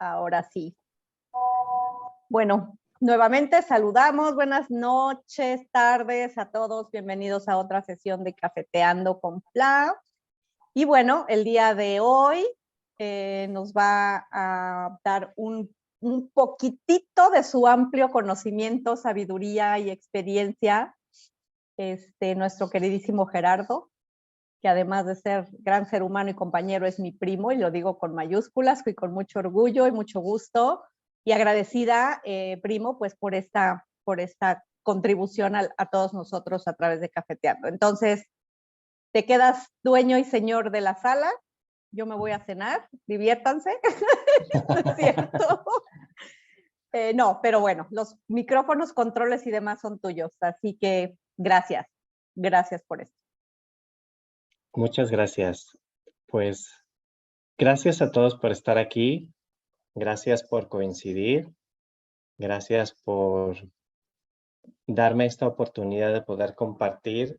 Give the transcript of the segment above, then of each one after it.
Ahora sí. Bueno, nuevamente saludamos. Buenas noches, tardes a todos. Bienvenidos a otra sesión de Cafeteando con Fla. Y bueno, el día de hoy nos va a dar un poquitito de su amplio conocimiento, sabiduría y experiencia nuestro queridísimo Gerardo, que además de ser gran ser humano y compañero es mi primo, y lo digo con mayúsculas y con mucho orgullo y mucho gusto, y agradecida, primo, pues por esta contribución a todos nosotros a través de Cafeteando. Entonces, te quedas dueño y señor de la sala, yo me voy a cenar, diviértanse, ¿no es cierto? No, pero bueno, los micrófonos, controles y demás son tuyos, así que gracias por esto. Muchas gracias. Pues gracias a todos por estar aquí. Gracias por coincidir. Gracias por darme esta oportunidad de poder compartir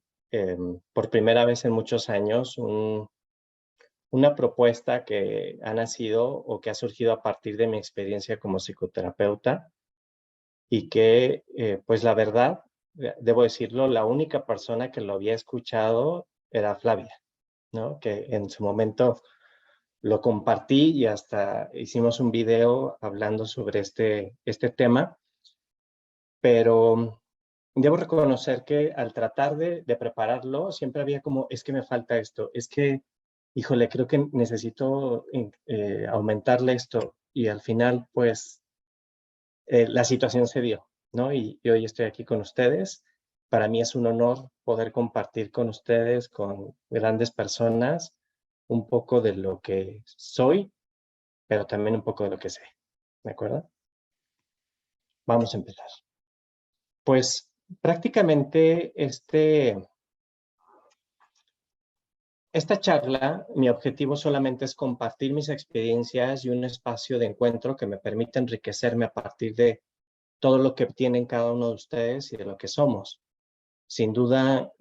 por primera vez en muchos años una propuesta que ha nacido o que ha surgido a partir de mi experiencia como psicoterapeuta y que, pues la verdad, debo decirlo, la única persona que lo había escuchado era Flavia, ¿no? Que en su momento lo compartí y hasta hicimos un video hablando sobre este tema, pero debo reconocer que al tratar de prepararlo siempre había como, es que me falta esto, es que, híjole, creo que necesito aumentarle esto, y al final pues la situación se dio, ¿no? Y hoy estoy aquí con ustedes. Para mí es un honor poder compartir con ustedes, con grandes personas, un poco de lo que soy, pero también un poco de lo que sé, ¿de acuerdo? Vamos a empezar. Pues prácticamente esta charla, mi objetivo solamente es compartir mis experiencias y un espacio de encuentro que me permite enriquecerme a partir de todo lo que tienen cada uno de ustedes y de lo que somos. Sin duda,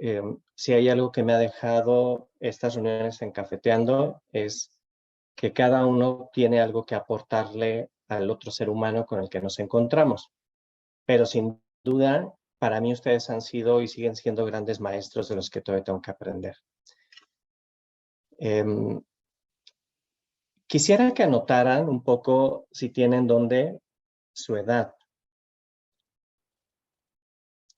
si hay algo que me ha dejado estas reuniones en Cafeteando, es que cada uno tiene algo que aportarle al otro ser humano con el que nos encontramos. Pero sin duda, para mí ustedes han sido y siguen siendo grandes maestros de los que todavía tengo que aprender. Quisiera que anotaran un poco, si tienen dónde, su edad.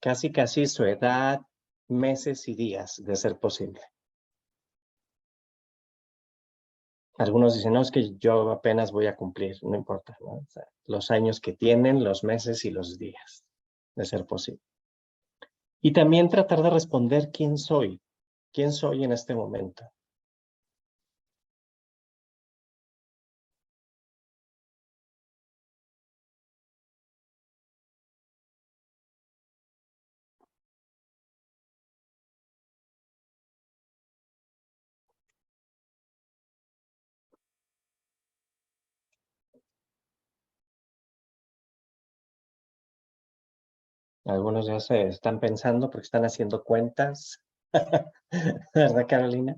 Casi su edad, meses y días, de ser posible. Algunos dicen, no, es que yo apenas voy a cumplir, no importa, ¿no? O sea, los años que tienen, los meses y los días, de ser posible. Y también tratar de responder quién soy en este momento. Algunos ya se están pensando porque están haciendo cuentas. ¿Verdad, Carolina?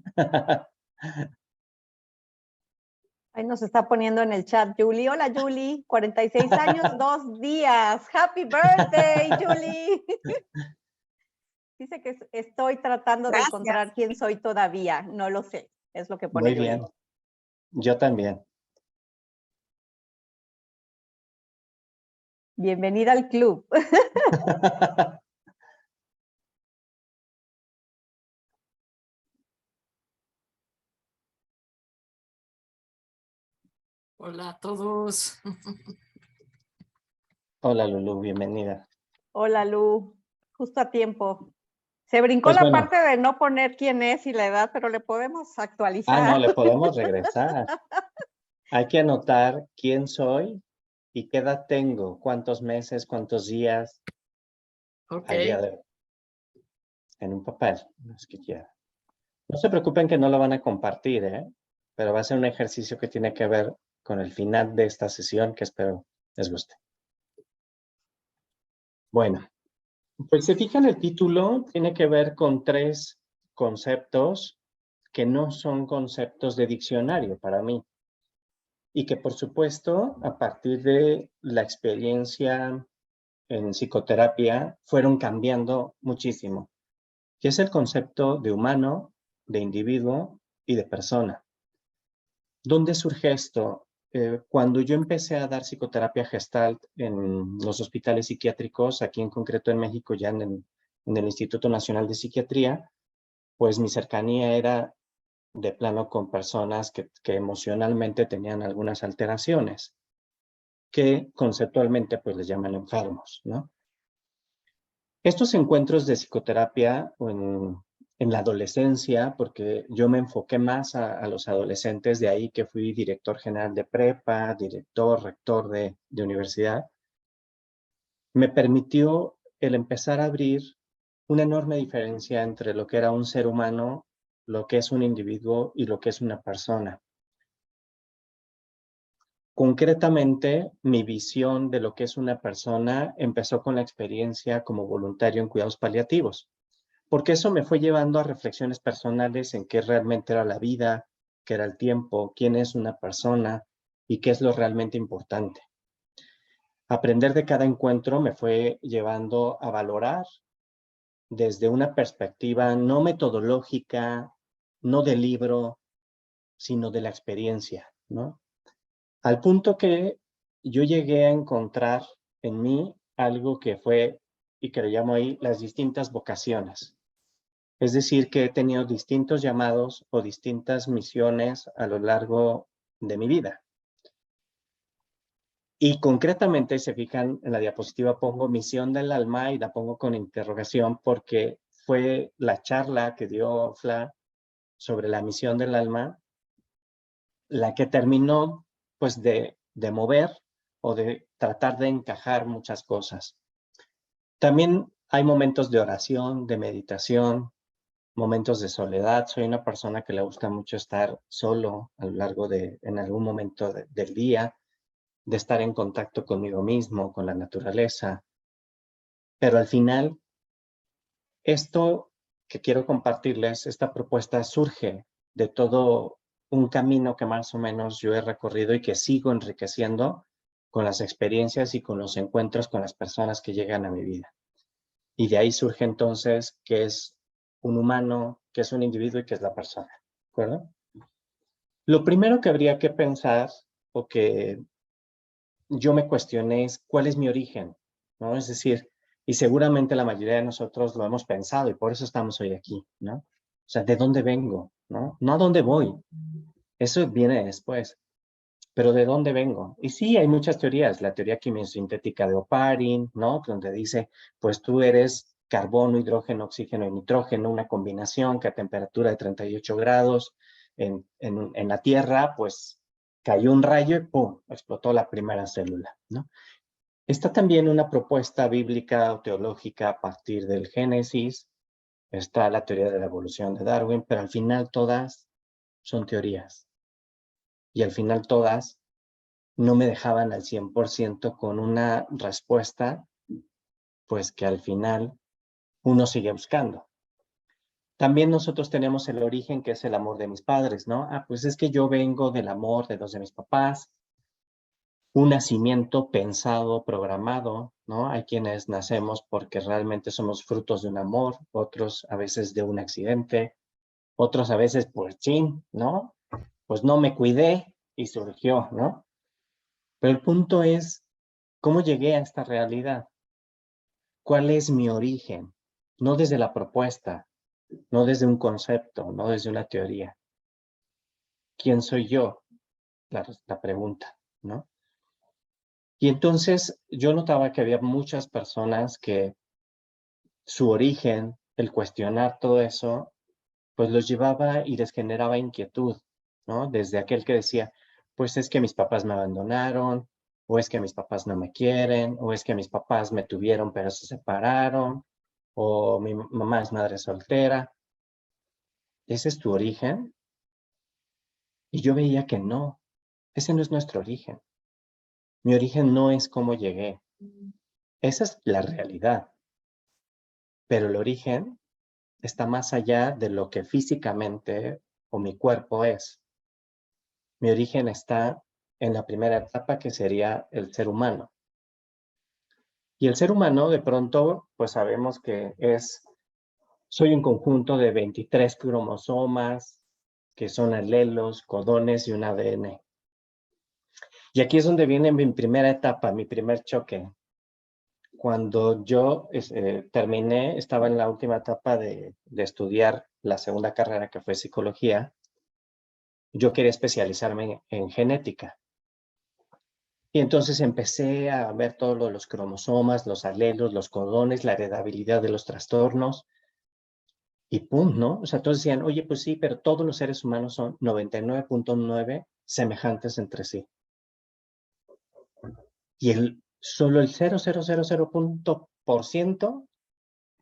Ahí nos está poniendo en el chat Julie. Hola, Julie. 46 años, 2 días. Happy birthday, Julie. Dice que estoy tratando de encontrar quién soy todavía. No lo sé. Es lo que pone Muy Julie. bien. Yo también. Bienvenida al club. Hola a todos. Hola, Lulu, bienvenida. Hola, Lu. Justo a tiempo. Se brincó Pues la bueno. parte de no poner quién es y la edad, pero le podemos actualizar. Ah, no, le podemos regresar. Hay que anotar quién soy y qué edad tengo, cuántos meses, cuántos días al día de hoy. En un papel, los que quieran. No se preocupen que no lo van a compartir, pero va a ser un ejercicio que tiene que ver con el final de esta sesión que espero les guste. Bueno, pues se fijan, el título tiene que ver con 3 conceptos que no son conceptos de diccionario para mí. y que por supuesto a partir de la experiencia en psicoterapia fueron cambiando muchísimo, que es el concepto de humano, de individuo y de persona. ¿Dónde surge esto? Cuando yo empecé a dar psicoterapia gestalt en los hospitales psiquiátricos, aquí en concreto en México, ya en el Instituto Nacional de Psiquiatría, pues mi cercanía era de plano con personas que emocionalmente tenían algunas alteraciones, que conceptualmente pues les llaman enfermos, ¿no? Estos encuentros de psicoterapia en la adolescencia, porque yo me enfoqué más a los adolescentes, de ahí que fui director general de prepa, director, rector de universidad, me permitió el empezar a abrir una enorme diferencia entre lo que era un ser humano, lo que es un individuo y lo que es una persona. Concretamente, mi visión de lo que es una persona empezó con la experiencia como voluntario en cuidados paliativos, porque eso me fue llevando a reflexiones personales en qué realmente era la vida, qué era el tiempo, quién es una persona y qué es lo realmente importante. Aprender de cada encuentro me fue llevando a valorar desde una perspectiva no metodológica, no de libro, sino de la experiencia, ¿no? Al punto que yo llegué a encontrar en mí algo que fue, y que le llamo ahí, las distintas vocaciones. Es decir, que he tenido distintos llamados o distintas misiones a lo largo de mi vida. Y concretamente, se fijan, en la diapositiva pongo misión del alma y la pongo con interrogación porque fue la charla que dio Fla sobre la misión del alma la que terminó pues de mover o de tratar de encajar muchas cosas. También hay momentos de oración, de meditación, momentos de soledad. Soy una persona que le gusta mucho estar solo a lo largo en algún momento del día, de estar en contacto conmigo mismo, con la naturaleza. Pero al final, esto que quiero compartirles, esta propuesta surge de todo un camino que más o menos yo he recorrido y que sigo enriqueciendo con las experiencias y con los encuentros con las personas que llegan a mi vida. Y de ahí surge entonces qué es un humano, qué es un individuo y qué es la persona, ¿de acuerdo? Lo primero que habría que pensar o que yo me cuestioné es cuál es mi origen, ¿no? Es decir, y seguramente la mayoría de nosotros lo hemos pensado y por eso estamos hoy aquí, ¿no? O sea, ¿de dónde vengo? ¿No? No a dónde voy. Eso viene después. Pero ¿de dónde vengo? Y sí, hay muchas teorías. La teoría quimiosintética de Oparin, ¿no? Donde dice, pues tú eres carbono, hidrógeno, oxígeno y nitrógeno, una combinación que a temperatura de 38 grados en la Tierra, pues cayó un rayo y ¡pum! Explotó la primera célula, ¿no? Está también una propuesta bíblica o teológica a partir del Génesis. Está la teoría de la evolución de Darwin, pero al final todas son teorías. Y al final todas no me dejaban al 100% con una respuesta, pues que al final uno sigue buscando. También nosotros tenemos el origen que es el amor de mis padres, ¿no? Ah, pues es que yo vengo del amor de dos de mis papás, un nacimiento pensado, programado, ¿no? Hay quienes nacemos porque realmente somos frutos de un amor, otros a veces de un accidente, otros a veces por chin, ¿no? Pues no me cuidé y surgió, ¿no? Pero el punto es, ¿cómo llegué a esta realidad? ¿Cuál es mi origen? No desde la propuesta, no desde un concepto, no desde una teoría. ¿Quién soy yo? La pregunta, ¿no? Y entonces yo notaba que había muchas personas que su origen, el cuestionar todo eso, pues los llevaba y les generaba inquietud, ¿no? Desde aquel que decía, pues es que mis papás me abandonaron, o es que mis papás no me quieren, o es que mis papás me tuvieron pero se separaron, o mi mamá es madre soltera. ¿Ese es tu origen? Y yo veía que no, ese no es nuestro origen. Mi origen no es cómo llegué. Esa es la realidad. Pero el origen está más allá de lo que físicamente o mi cuerpo es. Mi origen está en la primera etapa, que sería el ser humano. Y el ser humano, de pronto, pues sabemos que soy un conjunto de 23 cromosomas, que son alelos, codones y un ADN. Y aquí es donde viene mi primera etapa, mi primer choque. Cuando yo terminé, estaba en la última etapa de estudiar la segunda carrera, que fue psicología. Yo quería especializarme en genética. Y entonces empecé a ver todo lo de los cromosomas, los alelos, los codones, la heredabilidad de los trastornos. Y pum, ¿no? O sea, todos decían, oye, pues sí, pero todos los seres humanos son 99.9 semejantes entre sí. Y solo el 0.000%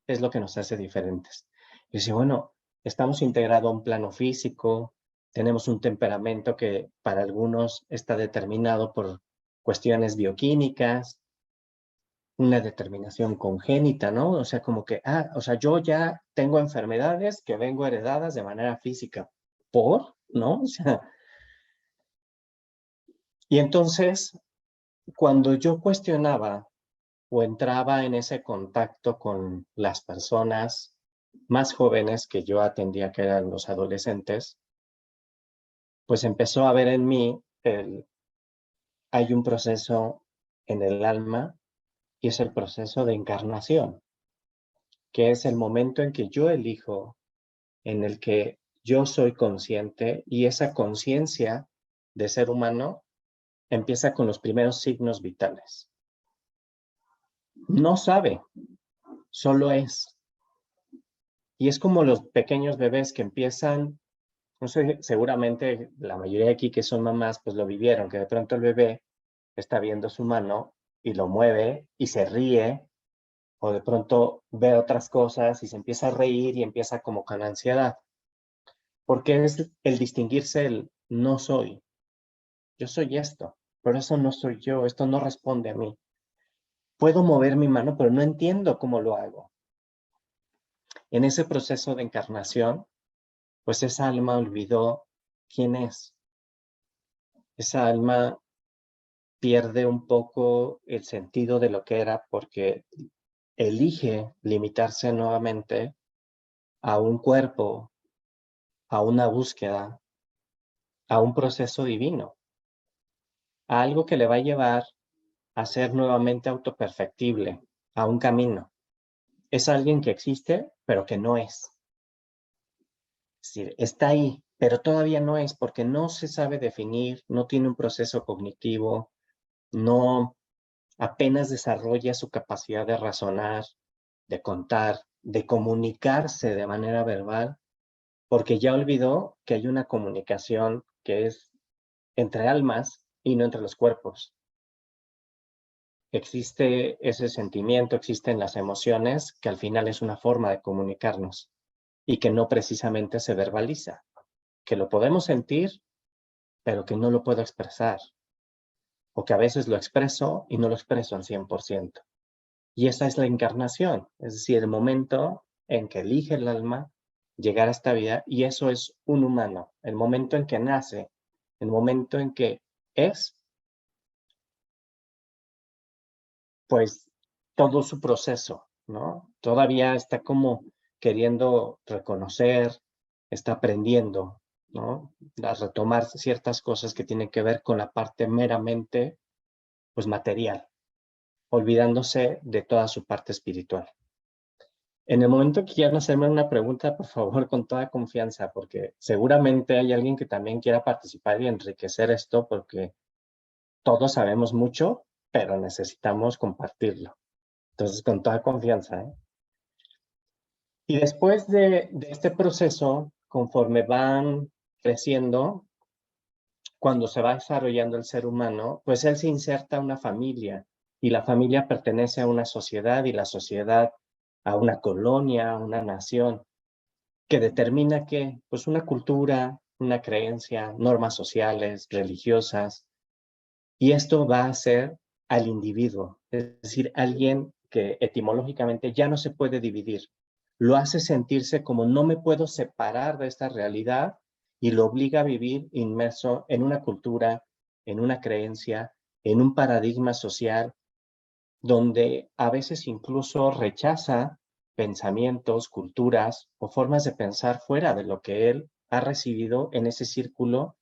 es lo que nos hace diferentes. Y dice, bueno, estamos integrados a un plano físico, tenemos un temperamento que para algunos está determinado por cuestiones bioquímicas, una determinación congénita, ¿no? O sea, como que, o sea, yo ya tengo enfermedades que vengo heredadas de manera física. ¿Por? ¿No? O sea, y entonces, cuando yo cuestionaba o entraba en ese contacto con las personas más jóvenes que yo atendía, que eran los adolescentes, pues empezó a ver en mí hay un proceso en el alma, y es el proceso de encarnación, que es el momento en que yo elijo, en el que yo soy consciente, y esa conciencia de ser humano empieza con los primeros signos vitales. No sabe, solo es. Y es como los pequeños bebés que empiezan, no sé, seguramente la mayoría de aquí que son mamás, pues lo vivieron, que de pronto el bebé está viendo su mano y lo mueve y se ríe, o de pronto ve otras cosas y se empieza a reír y empieza como con ansiedad. Porque es el distinguirse el no soy. Yo soy esto, pero eso no soy yo, esto no responde a mí. Puedo mover mi mano, pero no entiendo cómo lo hago. En ese proceso de encarnación, pues esa alma olvidó quién es. Esa alma pierde un poco el sentido de lo que era, porque elige limitarse nuevamente a un cuerpo, a una búsqueda, a un proceso divino, a algo que le va a llevar a ser nuevamente autoperfectible, a un camino. Es alguien que existe, pero que no es. Es decir, está ahí, pero todavía no es, porque no se sabe definir, no tiene un proceso cognitivo, no apenas desarrolla su capacidad de razonar, de contar, de comunicarse de manera verbal, porque ya olvidó que hay una comunicación que es entre almas y no entre los cuerpos. Existe ese sentimiento, existen las emociones, que al final es una forma de comunicarnos y que no precisamente se verbaliza, que lo podemos sentir, pero que no lo puedo expresar, o que a veces lo expreso y no lo expreso al 100%. Y esa es la encarnación, es decir, el momento en que elige el alma llegar a esta vida, y eso es un humano, el momento en que nace, el momento en que es, pues, todo su proceso, ¿no? Todavía está como queriendo reconocer, está aprendiendo, ¿no? A retomar ciertas cosas que tienen que ver con la parte meramente, pues, material, olvidándose de toda su parte espiritual. En el momento que quieran hacerme una pregunta, por favor, con toda confianza, porque seguramente hay alguien que también quiera participar y enriquecer esto, porque todos sabemos mucho, pero necesitamos compartirlo. Entonces, con toda confianza, ¿eh? Y después de este proceso, conforme van creciendo, cuando se va desarrollando el ser humano, pues él se inserta a una familia, y la familia pertenece a una sociedad, y la sociedad a una colonia, a una nación, que determina que, pues, una cultura, una creencia, normas sociales, religiosas, y esto va a hacer al individuo, es decir, alguien que etimológicamente ya no se puede dividir. Lo hace sentirse como no me puedo separar de esta realidad, y lo obliga a vivir inmerso en una cultura, en una creencia, en un paradigma social, donde a veces incluso rechaza pensamientos, culturas o formas de pensar fuera de lo que él ha recibido en ese círculo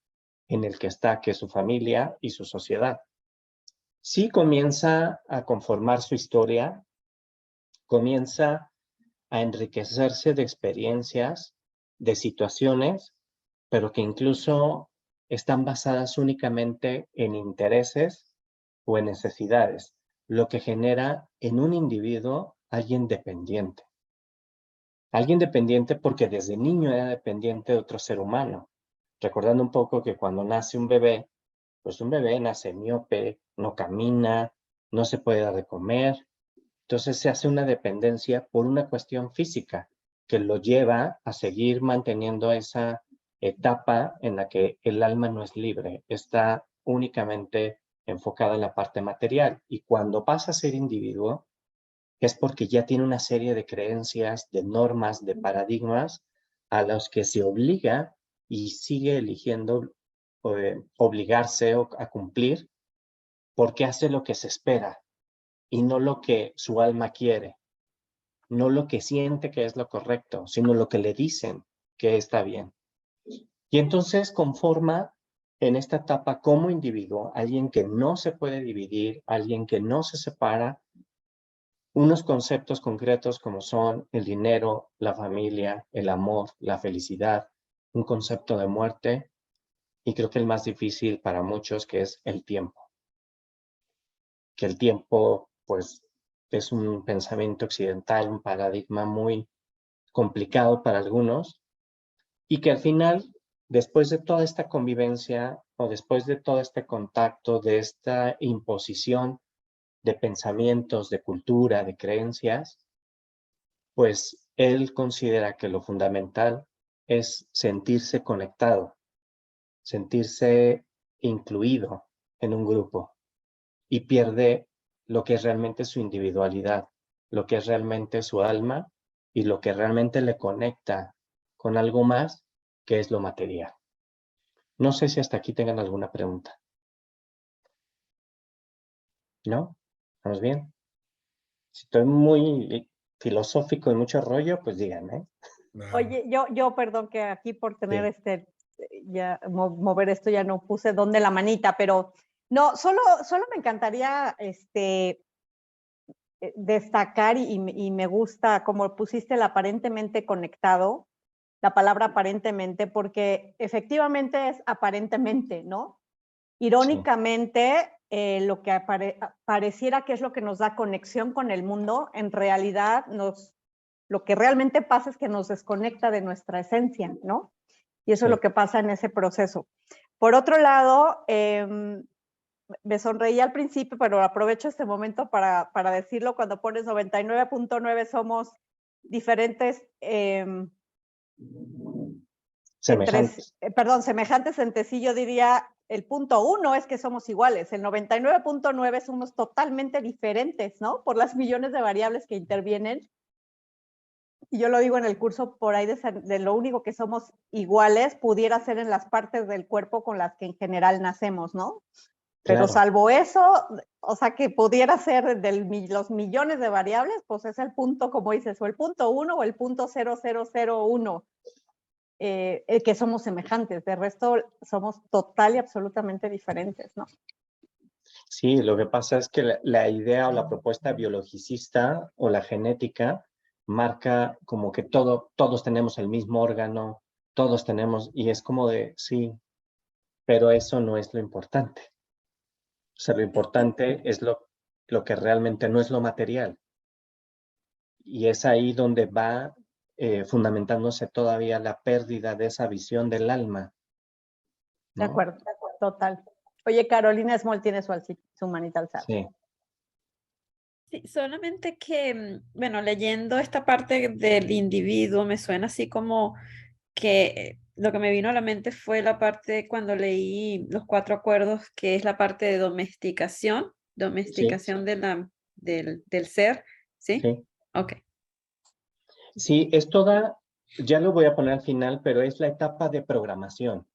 en el que está, que es su familia y su sociedad. Sí comienza a conformar su historia, comienza a enriquecerse de experiencias, de situaciones, pero que incluso están basadas únicamente en intereses o en necesidades, lo que genera en un individuo alguien dependiente. Alguien dependiente porque desde niño era dependiente de otro ser humano. Recordando un poco que cuando nace un bebé, pues un bebé nace miope, no camina, no se puede dar de comer. Entonces se hace una dependencia por una cuestión física que lo lleva a seguir manteniendo esa etapa en la que el alma no es libre, está únicamente enfocada en la parte material. Y cuando pasa a ser individuo, es porque ya tiene una serie de creencias, de normas, de paradigmas a los que se obliga y sigue eligiendo obligarse a cumplir porque hace lo que se espera y no lo que su alma quiere, no lo que siente que es lo correcto, sino lo que le dicen que está bien. Y entonces conforma en esta etapa como individuo alguien que no se puede dividir, alguien que no se separa, unos conceptos concretos como son el dinero, la familia, el amor, la felicidad, un concepto de muerte y creo que el más difícil para muchos que es el tiempo. Que el tiempo pues es un pensamiento occidental, un paradigma muy complicado para algunos y que al final, después de toda esta convivencia o después de todo este contacto, de esta imposición de pensamientos, de cultura, de creencias, pues él considera que lo fundamental es sentirse conectado, sentirse incluido en un grupo y pierde lo que es realmente su individualidad, lo que es realmente su alma y lo que realmente le conecta con algo más que es lo material. No sé si hasta aquí tengan alguna pregunta. ¿No? ¿Estamos bien? Si estoy muy filosófico y mucho rollo, pues díganme. Oye, perdón que aquí por tener Sí. ya mover esto ya no puse dónde la manita, pero no, solo me encantaría destacar y me gusta como pusiste el aparentemente conectado, la palabra aparentemente, porque efectivamente es aparentemente, ¿no? Sí, Irónicamente, lo que pareciera que es lo que nos da conexión con el mundo, en realidad lo que realmente pasa es que nos desconecta de nuestra esencia, ¿no? Y eso es sí. lo que pasa en ese proceso. Por otro lado, me sonreí al principio, pero aprovecho este momento para decirlo, cuando pones 99.9 somos diferentes, Semejantes. semejantes entre sí, yo diría, el punto 1 es que somos iguales, el 99.9 somos totalmente diferentes, ¿no? Por las millones de variables que intervienen. Y yo lo digo en el curso por ahí de lo único que somos iguales pudiera ser en las partes del cuerpo con las que en general nacemos, ¿no? Pero Claro. salvo eso, o sea, que pudiera ser de los millones de variables, pues es el punto, como dices, o el punto 1 o el punto 0001, que somos semejantes. De resto, somos total y absolutamente diferentes, ¿no? Sí, lo que pasa es que la idea o la propuesta biologicista o la genética marca como que todos tenemos el mismo órgano, todos tenemos, y es como de, sí, pero eso no es lo importante. O sea, lo importante es lo que realmente no es lo material. Y es ahí donde va fundamentándose todavía la pérdida de esa visión del alma, De ¿no? acuerdo, total. Oye, Carolina Small tiene su manita alzada. Sí, Sí, solamente que, bueno, leyendo esta parte del individuo, me suena así como que lo que me vino a la mente fue la parte cuando leí los 4 acuerdos, que es la parte de domesticación, sí, del ser, ¿sí? sí. Ok, Sí, es toda, ya lo voy a poner al final, pero es la etapa de programación,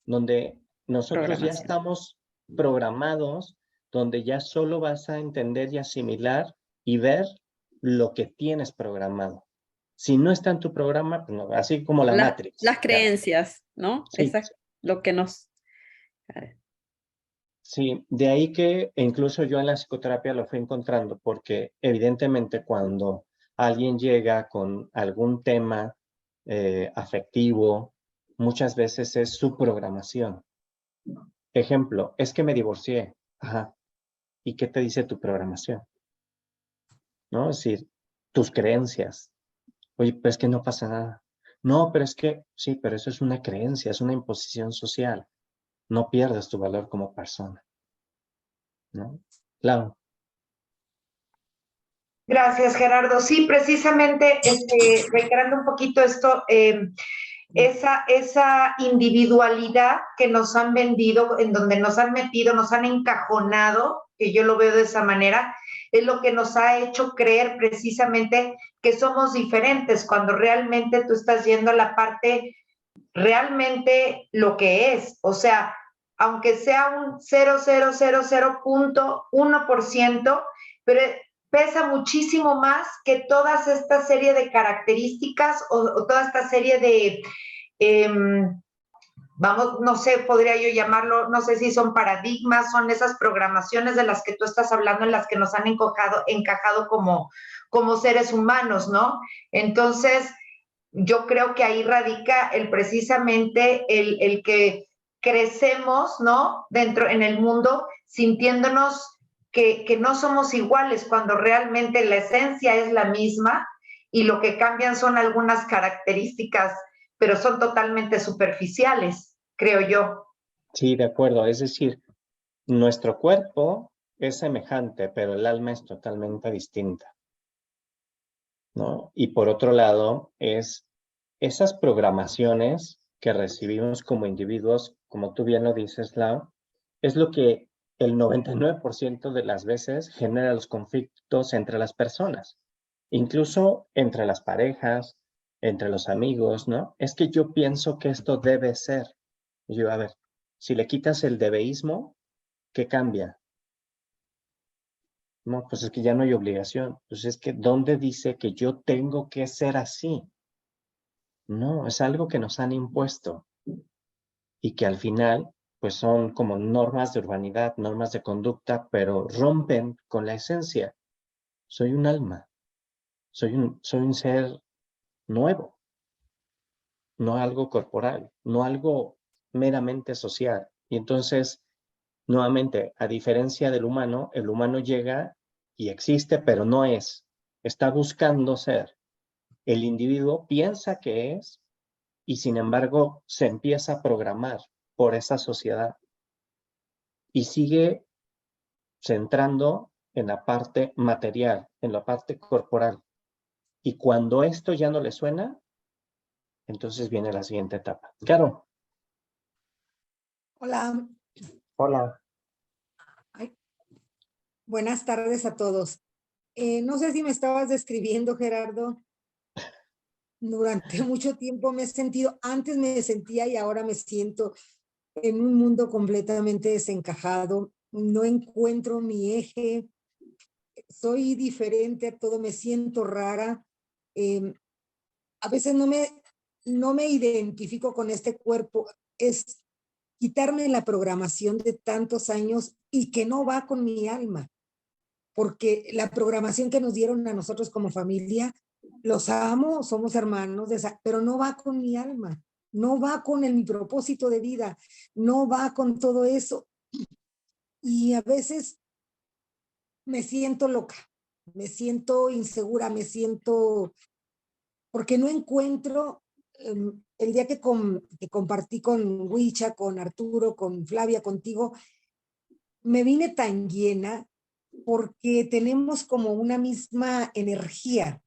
donde nosotros ya programación. estamos programados donde ya solo vas a entender y asimilar y ver lo que tienes programado. Si no está en tu programa, pues no, así como la Matrix. Las creencias, ¿no? Sí, Lo que nos... sí, de ahí que incluso yo en la psicoterapia lo fui encontrando, porque evidentemente cuando alguien llega con algún tema afectivo, muchas veces es su programación. Ejemplo, es que me divorcié. Ajá. ¿Y qué te dice tu programación? ¿No? Es decir, tus creencias. Oye, pero es que no pasa nada. No, pero es que, sí, pero eso es una creencia, es una imposición social. No pierdas tu valor como persona, ¿no? Claro. Gracias, Gerardo. Sí, precisamente, reiterando un poquito esto, esa individualidad que nos han vendido, en donde nos han metido, nos han encajonado, que yo lo veo de esa manera, es lo que nos ha hecho creer precisamente que somos diferentes, cuando realmente tú estás yendo a la parte realmente lo que es. O sea, aunque sea un 0,0000.1%, pero pesa muchísimo más que toda esta serie de características o toda esta serie de, vamos, no sé, podría yo llamarlo, no sé si son paradigmas, son esas programaciones de las que tú estás hablando, en las que nos han encajado como seres humanos, ¿no? Entonces, yo creo que ahí radica precisamente el que crecemos, ¿no? Dentro, en el mundo, sintiéndonos que no somos iguales, cuando realmente la esencia es la misma y lo que cambian son algunas características, pero son totalmente superficiales, creo yo. Sí, de acuerdo. Es decir, nuestro cuerpo es semejante, pero el alma es totalmente distinta, ¿no? Y por otro lado, es esas programaciones que recibimos como individuos, como tú bien lo dices, Lau, es lo que el 99% de las veces genera los conflictos entre las personas, incluso entre las parejas, entre los amigos, ¿no? Es que yo pienso que esto debe ser. Y yo, a ver, si le quitas el debeísmo, ¿qué cambia? No, pues es que ya no hay obligación. Pues es que, ¿dónde dice que yo tengo que ser así? No, es algo que nos han impuesto y que al final, pues son como normas de urbanidad, normas de conducta, pero rompen con la esencia. Soy un alma, soy un ser nuevo, no algo corporal, no algo meramente social. Y entonces, nuevamente, a diferencia del humano, el humano llega y existe, pero no es. Está buscando ser. El individuo piensa que es y sin embargo se empieza a programar por esa sociedad y sigue centrando en la parte material, en la parte corporal. Y cuando esto ya no le suena, entonces viene la siguiente etapa. Claro. Hola. Hola. Ay, buenas tardes a todos. No sé si me estabas describiendo, Gerardo. Durante mucho tiempo me he sentido, antes me sentía y ahora me siento en un mundo completamente desencajado. No encuentro mi eje, soy diferente a todo, me siento rara. A veces no me identifico con este cuerpo. Es quitarme la programación de tantos años y que no va con mi alma. Porque la programación que nos dieron a nosotros como familia, los amo, somos hermanos, pero no va con mi alma, no va con mi propósito de vida, no va con todo eso. Y a veces me siento loca, me siento insegura, me siento, porque no encuentro, el día que compartí con Huicha, con Arturo, con Flavia, contigo, me vine tan llena porque tenemos como una misma energía,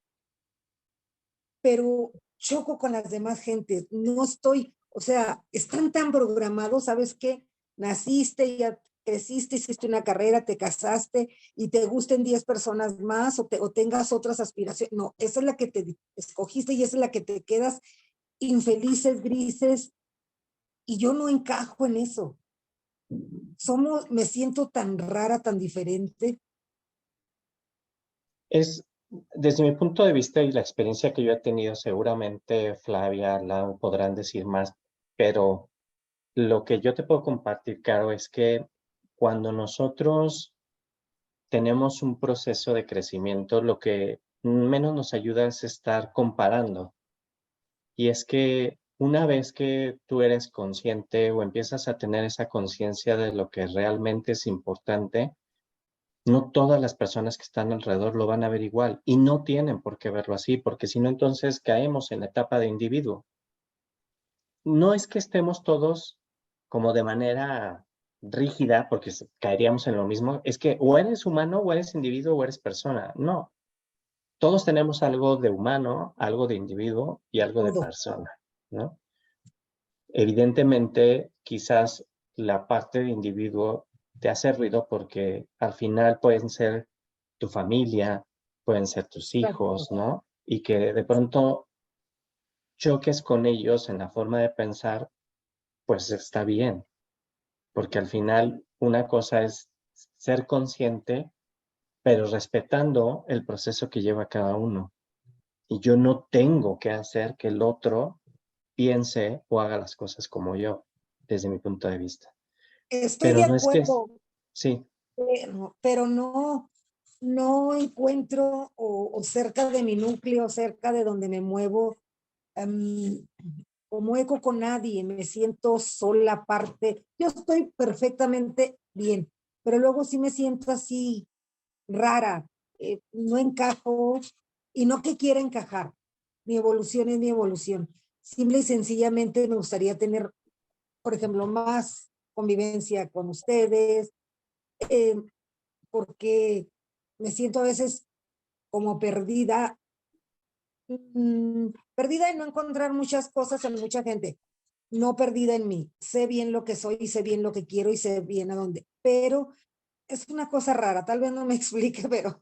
pero choco con las demás gentes, no estoy, o sea, están tan programados, ¿sabes qué? Naciste, ya creciste, hiciste una carrera, te casaste y te gusten 10 personas más o tengas otras aspiraciones. No, esa es la que te escogiste y esa es la que te quedas infelices, grises, y yo no encajo en eso. me siento tan rara, tan diferente. Desde mi punto de vista y la experiencia que yo he tenido, seguramente Flavia, Lau podrán decir más, pero lo que yo te puedo compartir, Caro, es que cuando nosotros tenemos un proceso de crecimiento, lo que menos nos ayuda es estar comparando. Y es que una vez que tú eres consciente o empiezas a tener esa conciencia de lo que realmente es importante, no todas las personas que están alrededor lo van a ver igual y no tienen por qué verlo así, porque si no, entonces caemos en la etapa de individuo. No es que estemos todos como de manera rígida, porque caeríamos en lo mismo, es que o eres humano o eres individuo o eres persona. No, todos tenemos algo de humano, algo de individuo y algo de Todo. persona, ¿no? Evidentemente, quizás la parte de individuo te hace ruido porque al final pueden ser tu familia, pueden ser tus hijos, ¿no? Y que de pronto choques con ellos en la forma de pensar, pues está bien, porque al final una cosa es ser consciente, pero respetando el proceso que lleva cada uno. Y yo no tengo que hacer que el otro piense o haga las cosas como yo, desde mi punto de vista. Estoy de Pero no es que, acuerdo, sí, pero no encuentro o cerca de mi núcleo, cerca de donde me muevo, como eco con nadie, me siento sola aparte. Yo estoy perfectamente bien, pero luego sí me siento así rara, no encajo y no que quiera encajar. Mi evolución es mi evolución. Simple y sencillamente me gustaría tener, por ejemplo, más convivencia con ustedes, eh, porque me siento a veces como perdida, perdida en no encontrar muchas cosas en mucha gente, no perdida en mí. Sé bien lo que soy y sé bien lo que quiero y sé bien a dónde, pero es una cosa rara, tal vez no me explique, pero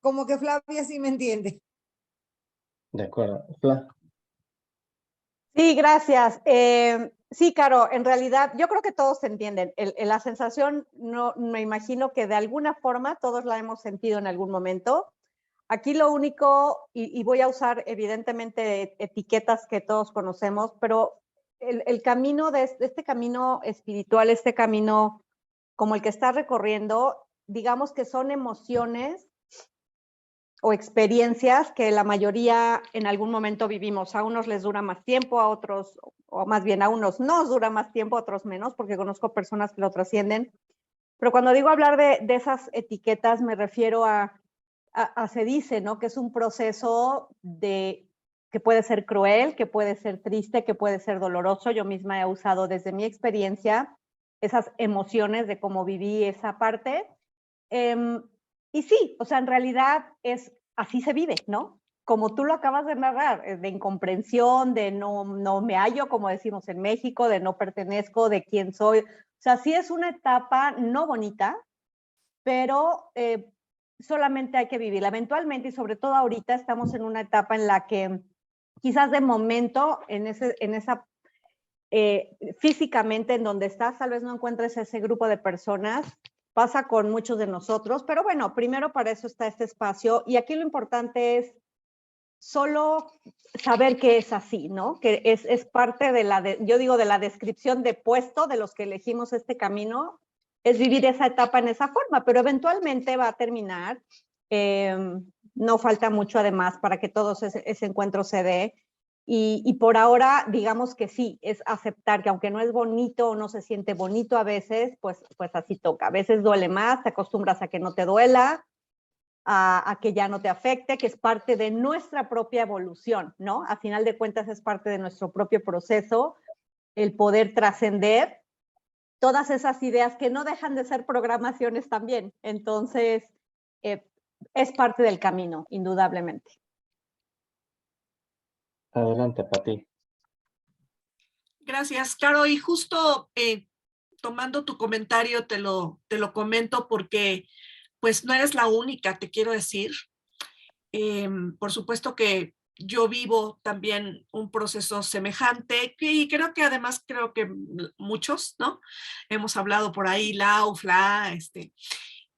como que Flavia sí me entiende. de acuerdo. Sí, gracias. Sí, Caro, en realidad yo creo que todos se entienden. La sensación, no, me imagino que de alguna forma todos la hemos sentido en algún momento. Aquí lo único, y voy a usar evidentemente etiquetas que todos conocemos, pero el camino de este camino espiritual, este camino como el que estás recorriendo, digamos que son emociones o experiencias que la mayoría en algún momento vivimos. A unos les dura más tiempo, a otros, o más bien a unos nos dura más tiempo, a otros menos, porque conozco personas que lo trascienden. Pero cuando digo hablar de esas etiquetas, me refiero a se dice, ¿no? Que es un proceso que puede ser cruel, que puede ser triste, que puede ser doloroso. Yo misma he usado desde mi experiencia esas emociones de cómo viví esa parte. Y sí, o sea, en realidad así se vive, ¿no? Como tú lo acabas de narrar, de incomprensión, de no me hallo, como decimos en México, de no pertenezco, de quién soy. O sea, sí es una etapa no bonita, pero solamente hay que vivirla. Eventualmente, y sobre todo ahorita, estamos en una etapa en la que quizás de momento, en esa físicamente en donde estás, tal vez no encuentres ese grupo de personas, pasa con muchos de nosotros, pero bueno, primero para eso está este espacio y aquí lo importante es solo saber que es así, ¿no? Que es parte yo digo, de la descripción de puesto de los que elegimos este camino, es vivir esa etapa en esa forma, pero eventualmente va a terminar. No falta mucho además para que todo ese encuentro se dé. Y por ahora, digamos que sí, es aceptar que aunque no es bonito o no se siente bonito a veces, pues así toca. A veces duele más, te acostumbras a que no te duela, a que ya no te afecte, que es parte de nuestra propia evolución, ¿no? A final de cuentas es parte de nuestro propio proceso, el poder trascender todas esas ideas que no dejan de ser programaciones también. Entonces, es parte del camino, indudablemente. Adelante, Pati. Gracias, Caro. Y justo tomando tu comentario, te lo comento porque pues no eres la única, te quiero decir. Por supuesto que yo vivo también un proceso semejante y creo que además muchos, ¿no? Hemos hablado por ahí, Lau, Fla,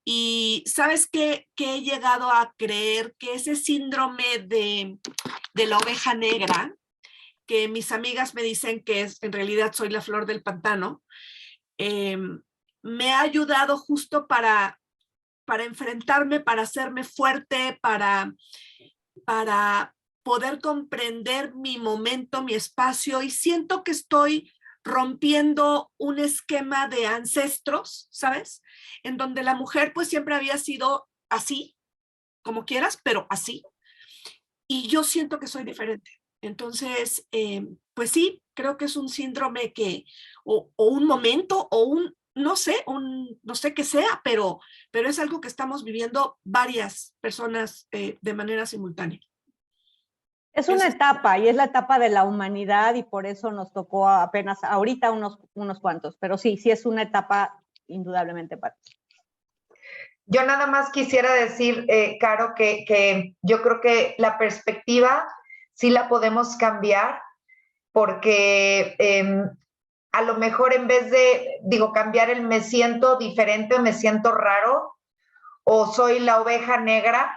y ¿sabes qué? Que he llegado a creer que ese síndrome de la oveja negra, que mis amigas me dicen que en realidad soy la flor del pantano, me ha ayudado justo para enfrentarme, para hacerme fuerte, para poder comprender mi momento, mi espacio, y siento que estoy rompiendo un esquema de ancestros, ¿sabes? En donde la mujer pues siempre había sido así, como quieras, pero así. Y yo siento que soy diferente. Entonces, pues sí, creo que es un síndrome o un momento, o no sé qué sea, pero es algo que estamos viviendo varias personas de manera simultánea. Es una etapa y es la etapa de la humanidad y por eso nos tocó apenas ahorita unos cuantos, pero sí es una etapa indudablemente para. Yo nada más quisiera decir, Caro, que yo creo que la perspectiva sí la podemos cambiar porque a lo mejor en vez de, cambiar el me siento diferente, me siento raro o soy la oveja negra,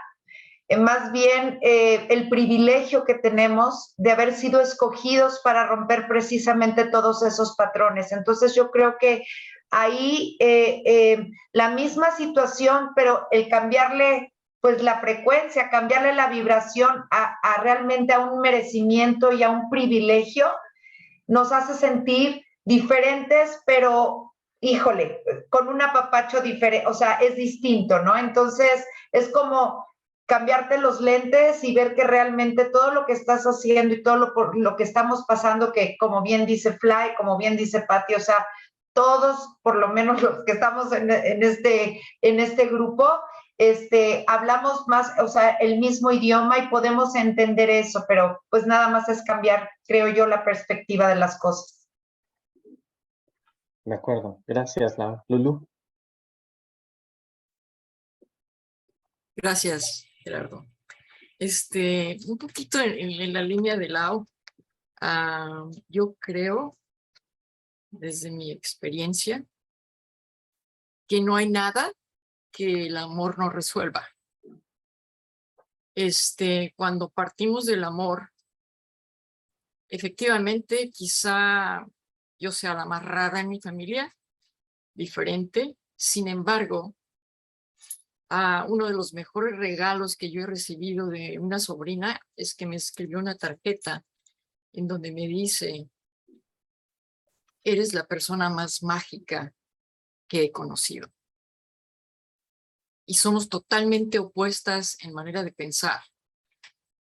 más bien el privilegio que tenemos de haber sido escogidos para romper precisamente todos esos patrones. Entonces yo creo que ahí la misma situación, pero el cambiarle pues la frecuencia, cambiarle la vibración a realmente a un merecimiento y a un privilegio, nos hace sentir diferentes, pero híjole, con un apapacho diferente, o sea, es distinto, ¿no? Entonces es como cambiarte los lentes y ver que realmente todo lo que estás haciendo y todo lo que estamos pasando, que como bien dice Fly, como bien dice Patti, o sea, todos, por lo menos los que estamos en este grupo, hablamos más, o sea, el mismo idioma y podemos entender eso, pero pues nada más es cambiar, creo yo, la perspectiva de las cosas. De acuerdo. Gracias, Lulu. Gracias, Gerardo. Un poquito en la línea de Lau, yo creo, desde mi experiencia, que no hay nada que el amor no resuelva. Cuando partimos del amor, efectivamente, quizá yo sea la más rara en mi familia, diferente. Sin embargo, uno de los mejores regalos que yo he recibido de una sobrina es que me escribió una tarjeta en donde me dice: eres la persona más mágica que he conocido. Y somos totalmente opuestas en manera de pensar,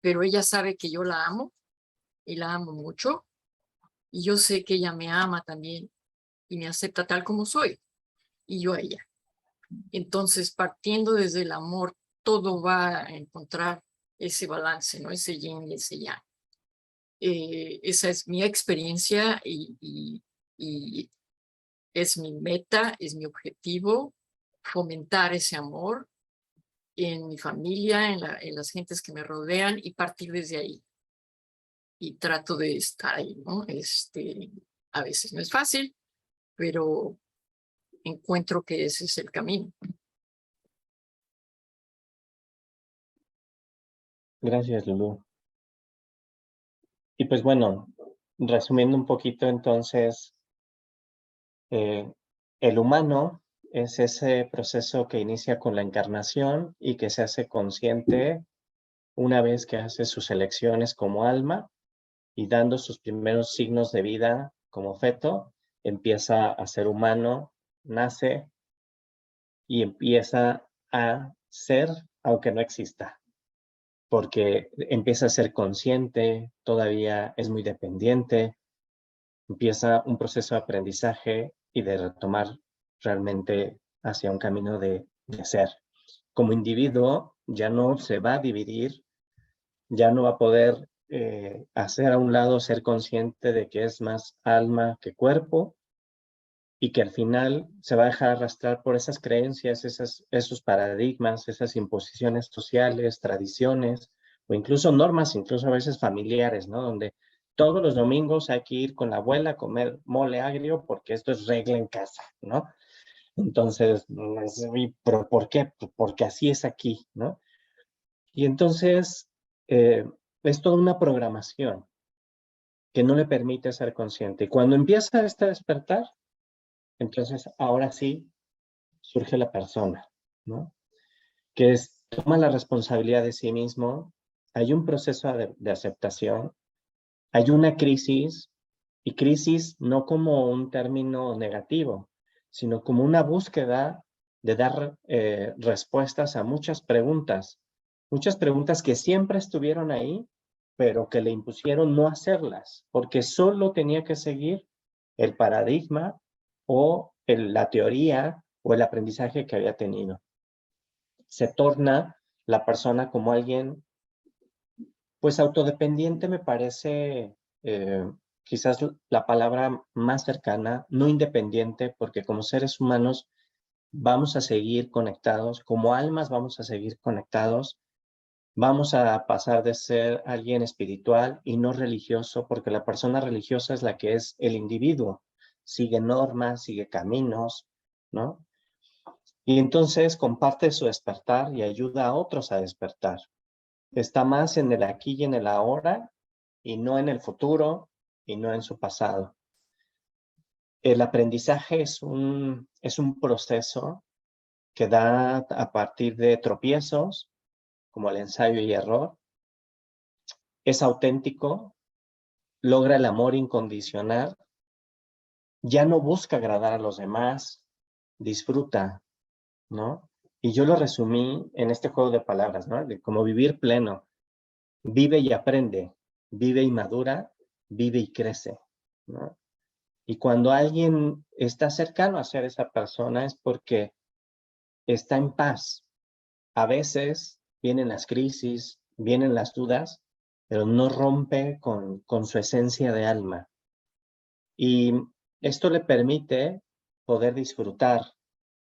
pero ella sabe que yo la amo y la amo mucho, y yo sé que ella me ama también y me acepta tal como soy, y yo a ella. Entonces, partiendo desde el amor, todo va a encontrar ese balance, ¿no? Ese yin y ese yang. Esa es mi experiencia y es mi meta, es mi objetivo, fomentar ese amor en mi familia, en las gentes que me rodean y partir desde ahí. Y trato de estar ahí, ¿no? A veces no es fácil, pero encuentro que ese es el camino. Gracias, Lulu. Y pues bueno, resumiendo un poquito entonces, el humano es ese proceso que inicia con la encarnación y que se hace consciente una vez que hace sus elecciones como alma y dando sus primeros signos de vida como feto, empieza a ser humano, nace y empieza a ser aunque no exista, porque empieza a ser consciente, todavía es muy dependiente, empieza un proceso de aprendizaje y de retomar realmente hacia un camino de ser. Como individuo ya no se va a dividir, ya no va a poder hacer a un lado, ser consciente de que es más alma que cuerpo y que al final se va a dejar arrastrar por esas creencias, esos paradigmas, esas imposiciones sociales, tradiciones, o incluso normas, incluso a veces familiares, ¿no? Donde todos los domingos hay que ir con la abuela a comer mole agrio porque esto es regla en casa, ¿no? Entonces, ¿pero por qué? Porque así es aquí, ¿no? Y entonces, es toda una programación que no le permite ser consciente. Y cuando empieza este despertar, entonces ahora sí surge la persona, ¿no? Que toma la responsabilidad de sí mismo, hay un proceso de aceptación, hay una crisis, y crisis no como un término negativo, sino como una búsqueda de dar respuestas a muchas preguntas que siempre estuvieron ahí, pero que le impusieron no hacerlas, porque solo tenía que seguir el paradigma o la teoría o el aprendizaje que había tenido. Se torna la persona como alguien, pues autodependiente me parece quizás la palabra más cercana, no independiente, porque como seres humanos vamos a seguir conectados, como almas vamos a seguir conectados, vamos a pasar de ser alguien espiritual y no religioso, porque la persona religiosa es la que es el individuo, sigue normas, sigue caminos, ¿no? Y entonces comparte su despertar y ayuda a otros a despertar. Está más en el aquí y en el ahora y no en el futuro y no en su pasado. El aprendizaje es un proceso que da a partir de tropiezos, como el ensayo y error. Es auténtico, logra el amor incondicional, ya no busca agradar a los demás, disfruta, ¿no? Y yo lo resumí en este juego de palabras, ¿no? De como vivir pleno. Vive y aprende, vive y madura, vive y crece, ¿no? Y cuando alguien está cercano a ser esa persona es porque está en paz. A veces vienen las crisis, vienen las dudas, pero no rompe con su esencia de alma. Y esto le permite poder disfrutar.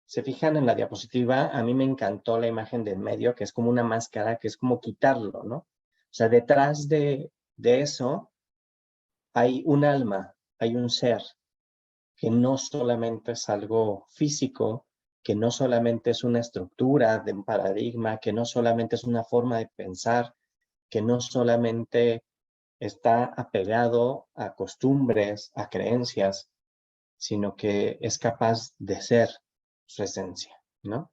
Se fijan en la diapositiva, a mí me encantó la imagen del medio, que es como una máscara, que es como quitarlo, ¿no? O sea, detrás de eso hay un alma, hay un ser, que no solamente es algo físico, que no solamente es una estructura de un paradigma, que no solamente es una forma de pensar, que no solamente está apegado a costumbres, a creencias, sino que es capaz de ser su esencia, ¿no?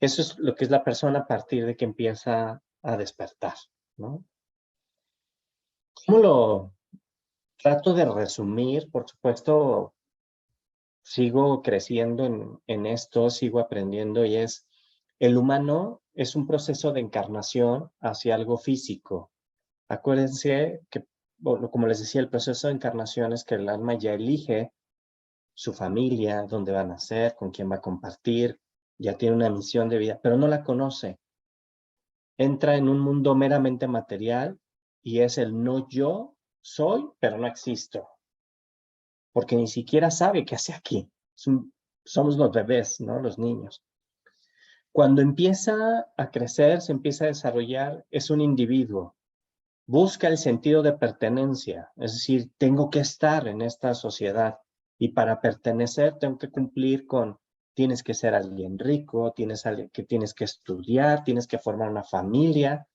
Eso es lo que es la persona a partir de que empieza a despertar, ¿no? ¿Cómo lo trato de resumir? Por supuesto, sigo creciendo en esto, sigo aprendiendo y el humano es un proceso de encarnación hacia algo físico. Acuérdense que, bueno, como les decía, el proceso de encarnación es que el alma ya elige su familia, dónde va a nacer, con quién va a compartir, ya tiene una misión de vida, pero no la conoce. Entra en un mundo meramente material y es el no yo soy, pero no existo. Porque ni siquiera sabe qué hace aquí. Somos los bebés, ¿no? Los niños. Cuando empieza a crecer, se empieza a desarrollar, es un individuo. Busca el sentido de pertenencia, es decir, tengo que estar en esta sociedad y para pertenecer tengo que cumplir con, tienes que ser alguien rico, tienes que estudiar, tienes que formar una familia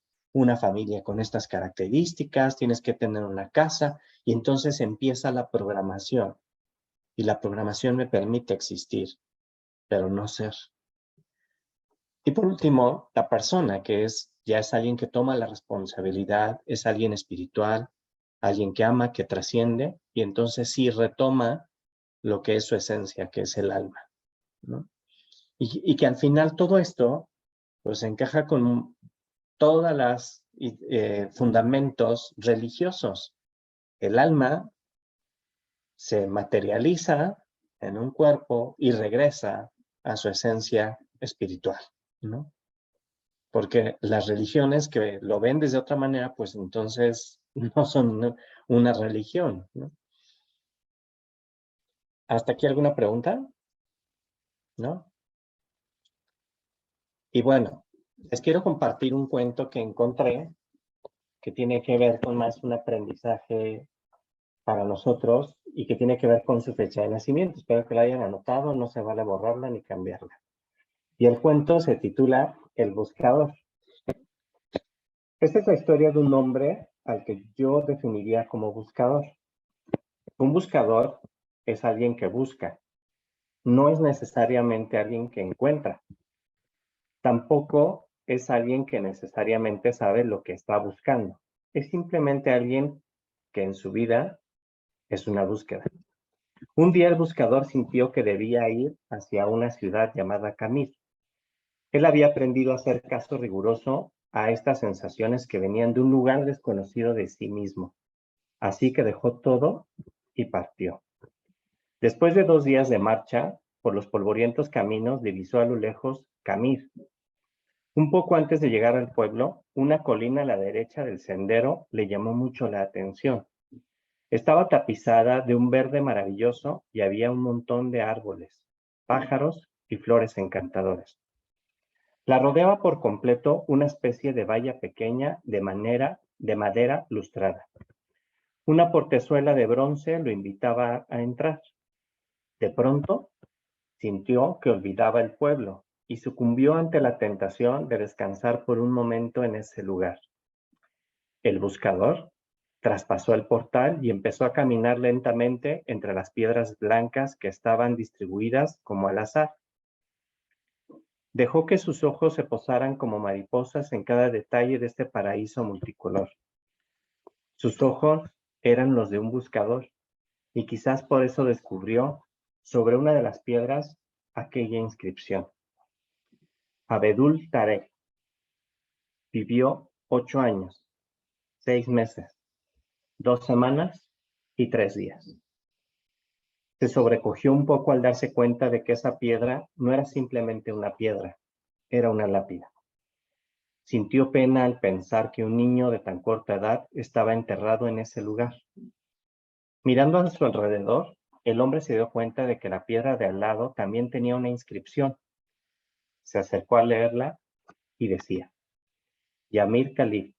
con estas características, tienes que tener una casa y entonces empieza la programación. Y la programación me permite existir, pero no ser. Y por último, la persona, que ya es alguien que toma la responsabilidad, es alguien espiritual, alguien que ama, que trasciende, y entonces sí retoma lo que es su esencia, que es el alma, ¿no? Y que al final todo esto, pues encaja con todas las fundamentos religiosos. El alma se materializa en un cuerpo y regresa a su esencia espiritual, ¿no? Porque las religiones que lo ven desde otra manera, pues entonces no son una religión, ¿no? ¿Hasta aquí alguna pregunta? ¿No? Y bueno, Les quiero compartir un cuento que encontré que tiene que ver con más un aprendizaje para nosotros y que tiene que ver con su fecha de nacimiento. Espero que la hayan anotado, no se vale borrarla ni cambiarla. Y el cuento se titula El Buscador. Esta es la historia de un hombre al que yo definiría como buscador. Un buscador es alguien que busca, no es necesariamente alguien que encuentra. Tampoco es alguien que necesariamente sabe lo que está buscando. Es simplemente alguien que en su vida es una búsqueda. Un día el buscador sintió que debía ir hacia una ciudad llamada Camil. Él había aprendido a hacer caso riguroso a estas sensaciones que venían de un lugar desconocido de sí mismo. Así que dejó todo y partió. Después de 2 días de marcha por los polvorientos caminos, divisó a lo lejos Camil. Un poco antes de llegar al pueblo, una colina a la derecha del sendero le llamó mucho la atención. Estaba tapizada de un verde maravilloso y había un montón de árboles, pájaros y flores encantadores. La rodeaba por completo una especie de valla pequeña de madera lustrada. Una portezuela de bronce lo invitaba a entrar. De pronto, sintió que olvidaba el pueblo y sucumbió ante la tentación de descansar por un momento en ese lugar. El buscador traspasó el portal y empezó a caminar lentamente entre las piedras blancas que estaban distribuidas como al azar. Dejó que sus ojos se posaran como mariposas en cada detalle de este paraíso multicolor. Sus ojos eran los de un buscador y quizás por eso descubrió sobre una de las piedras aquella inscripción. Abedul Tarek vivió 8 años, 6 meses, 2 semanas y 3 días. Se sobrecogió un poco al darse cuenta de que esa piedra no era simplemente una piedra, era una lápida. Sintió pena al pensar que un niño de tan corta edad estaba enterrado en ese lugar. Mirando a su alrededor, el hombre se dio cuenta de que la piedra de al lado también tenía una inscripción. Se acercó a leerla y decía: Yamir Khalif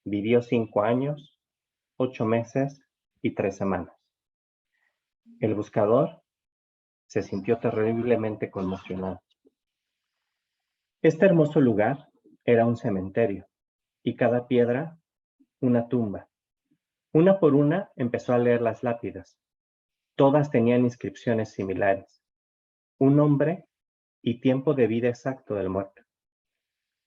vivió 5 años, 8 meses y 3 semanas. El buscador se sintió terriblemente conmocionado. Este hermoso lugar era un cementerio y cada piedra una tumba. Una por una empezó a leer las lápidas. Todas tenían inscripciones similares. Un nombre y tiempo de vida exacto del muerto.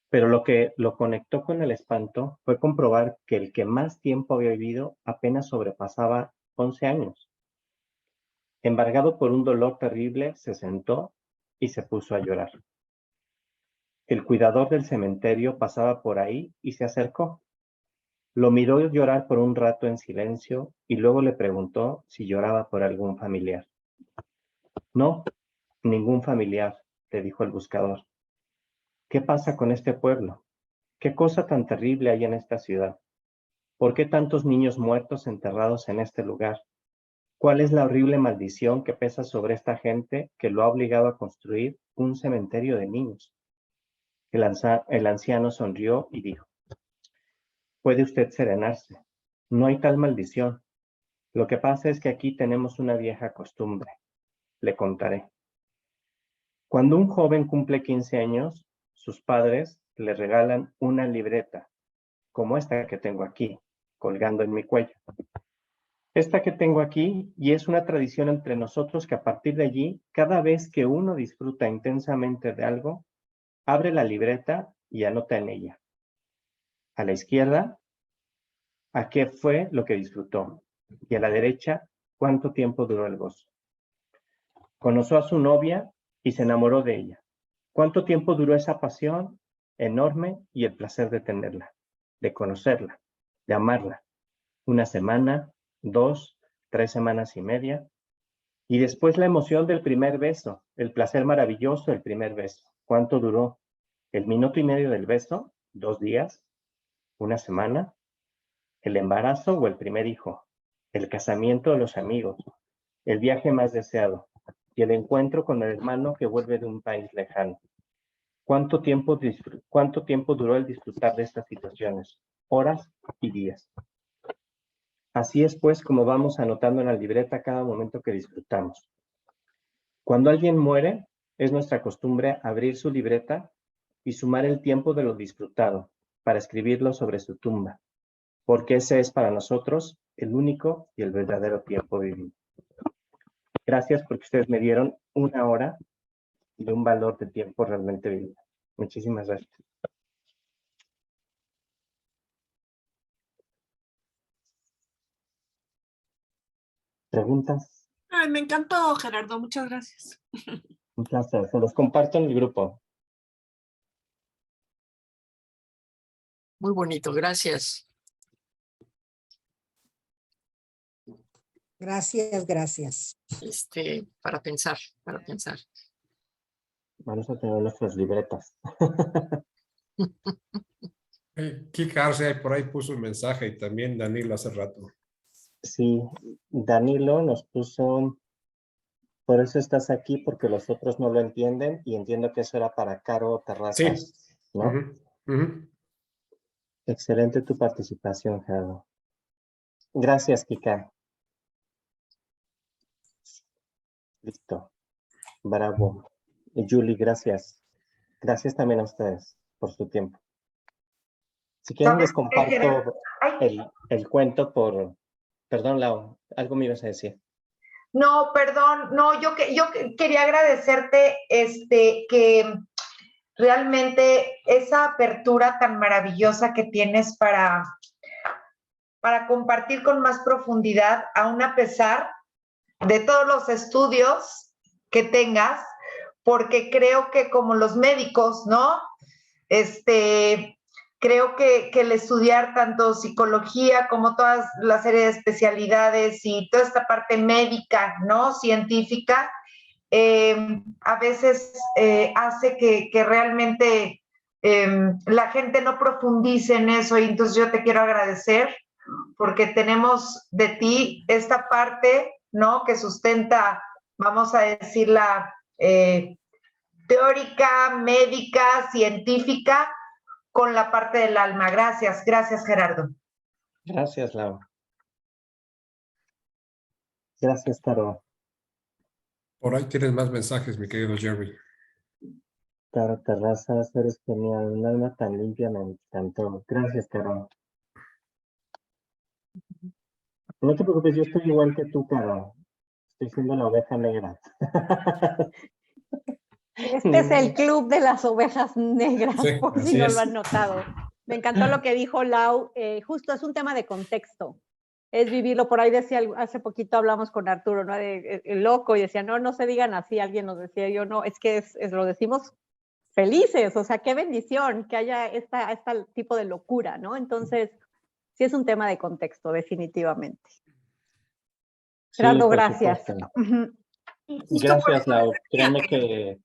Pero lo que lo conectó con el espanto fue comprobar que el que más tiempo había vivido apenas sobrepasaba 11 años. Embargado por un dolor terrible, se sentó y se puso a llorar. El cuidador del cementerio pasaba por ahí y se acercó. Lo miró llorar por un rato en silencio y luego le preguntó si lloraba por algún familiar. No, ningún familiar, le dijo el buscador. ¿Qué pasa con este pueblo? ¿Qué cosa tan terrible hay en esta ciudad? ¿Por qué tantos niños muertos enterrados en este lugar? ¿Cuál es la horrible maldición que pesa sobre esta gente que lo ha obligado a construir un cementerio de niños? El anciano sonrió y dijo: puede usted serenarse. No hay tal maldición. Lo que pasa es que aquí tenemos una vieja costumbre. Le contaré. Cuando un joven cumple 15 años, sus padres le regalan una libreta, como esta que tengo aquí, colgando en mi cuello. Esta que tengo aquí, y es una tradición entre nosotros que a partir de allí, cada vez que uno disfruta intensamente de algo, abre la libreta y anota en ella. A la izquierda, a qué fue lo que disfrutó, y a la derecha, cuánto tiempo duró el gozo. Conoció a su novia y se enamoró de ella. ¿Cuánto tiempo duró esa pasión enorme y el placer de tenerla, de conocerla, de amarla? 1 semana, 2, 3 semanas y media. Y después la emoción del primer beso, el placer maravilloso del primer beso. ¿Cuánto duró? ¿El minuto y medio del beso? 2 días, 1 semana. ¿El embarazo o el primer hijo? El casamiento de los amigos, el viaje más deseado y el encuentro con el hermano que vuelve de un país lejano. ¿Cuánto tiempo duró el disfrutar de estas situaciones? Horas y días. Así es pues como vamos anotando en la libreta cada momento que disfrutamos. Cuando alguien muere, es nuestra costumbre abrir su libreta y sumar el tiempo de lo disfrutado para escribirlo sobre su tumba, porque ese es para nosotros el único y el verdadero tiempo vivido. Gracias porque ustedes me dieron 1 hora de un valor de tiempo realmente vivido. Muchísimas gracias. ¿Preguntas? Ay, me encantó, Gerardo. Muchas gracias. Un placer. Se los comparto en el grupo. Muy bonito, gracias. Gracias, gracias. Para pensar, para pensar. Vamos a tener nuestras libretas. Kika Arce por ahí puso un mensaje y también Danilo hace rato. Sí, Danilo nos puso, por eso estás aquí, porque los otros no lo entienden, y entiendo que eso era para Caro Terrazas, Sí. ¿no? Ujú. Excelente tu participación, Gerardo. Gracias, Kika. Listo. Bravo. Y Julie, gracias. Gracias también a ustedes por su tiempo. Si quieren, les comparto el cuento por... Perdón, Lau, algo me ibas a decir. No, perdón, no, yo quería agradecerte que realmente esa apertura tan maravillosa que tienes para compartir con más profundidad, aún a pesar de todos los estudios que tengas, porque creo que como los médicos, ¿no? Creo que el estudiar tanto psicología como toda la serie de especialidades y toda esta parte médica, ¿no? Científica, a veces hace que realmente la gente no profundice en eso, y entonces yo te quiero agradecer porque tenemos de ti esta parte, ¿no? Que sustenta, vamos a decirla, teórica, médica, científica, con la parte del alma. Gracias, gracias, Gerardo. Gracias, Lau. Gracias, Caro. Por ahí tienes más mensajes, mi querido Jerry. Caro Terrazas, eres genial, un alma tan limpia, me encantó. Gracias, Caro. No te preocupes, yo estoy igual que tú, Caro. Estoy siendo la oveja negra. Este es el club de las ovejas negras, Sí, por si así no es. lo han notado. Me encantó lo que dijo Lau. Justo es un tema de contexto. Es vivirlo. Por ahí decía, hace poquito hablamos con Arturo, ¿no? De el loco, y decía, no se digan así. Alguien nos decía, yo no, es que lo decimos felices. O sea, qué bendición que haya este tipo de locura, ¿no? Entonces, sí es un tema de contexto, definitivamente. Sí, Gerardo, por gracias. supuesto. Justo por Gracias, eso Lau. decía Créeme que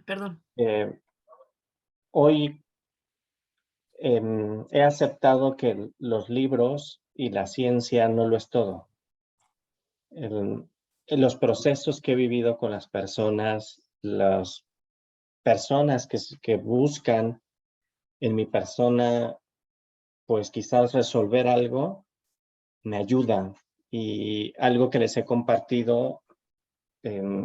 Perdón. hoy he aceptado que los libros y la ciencia no lo es todo. En los procesos que he vivido con las personas que buscan en mi persona, pues quizás resolver algo, me ayudan. Y algo que les he compartido,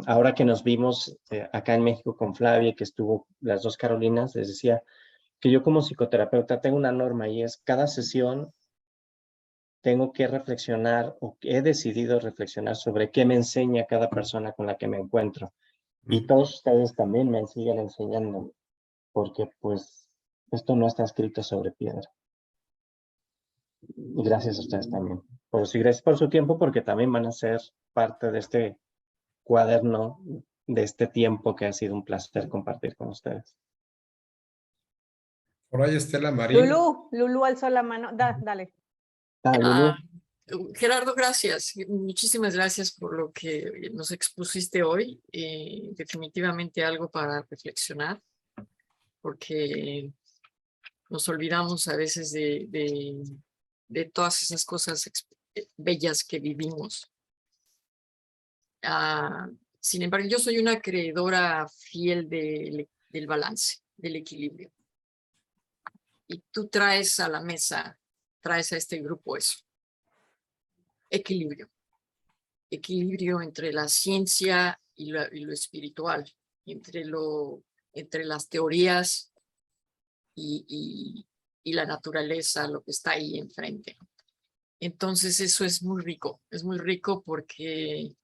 ahora que nos vimos acá en México con Flavia, que estuvo las dos Carolinas, les decía que yo como psicoterapeuta tengo una norma, y es cada sesión tengo que reflexionar, o he decidido reflexionar sobre qué me enseña cada persona con la que me encuentro. Y todos ustedes también me siguen enseñando, porque pues esto no está escrito sobre piedra. Y gracias a ustedes también. Y gracias por su tiempo, porque también van a ser parte de este cuaderno, de este tiempo que ha sido un placer compartir con ustedes. Por ahí Estela Marín. Lulú alzó la mano. Dale. Lulú. Gerardo, gracias. Muchísimas gracias por lo que nos expusiste hoy. Definitivamente algo para reflexionar, porque nos olvidamos a veces de todas esas cosas bellas que vivimos. Sin embargo, yo soy una creedora fiel del balance. del equilibrio. Y tú traes a la mesa, traes a este grupo eso. Equilibrio. Equilibrio entre la ciencia y lo espiritual, entre las teorías y la naturaleza, lo que está ahí enfrente. Entonces eso es muy rico porque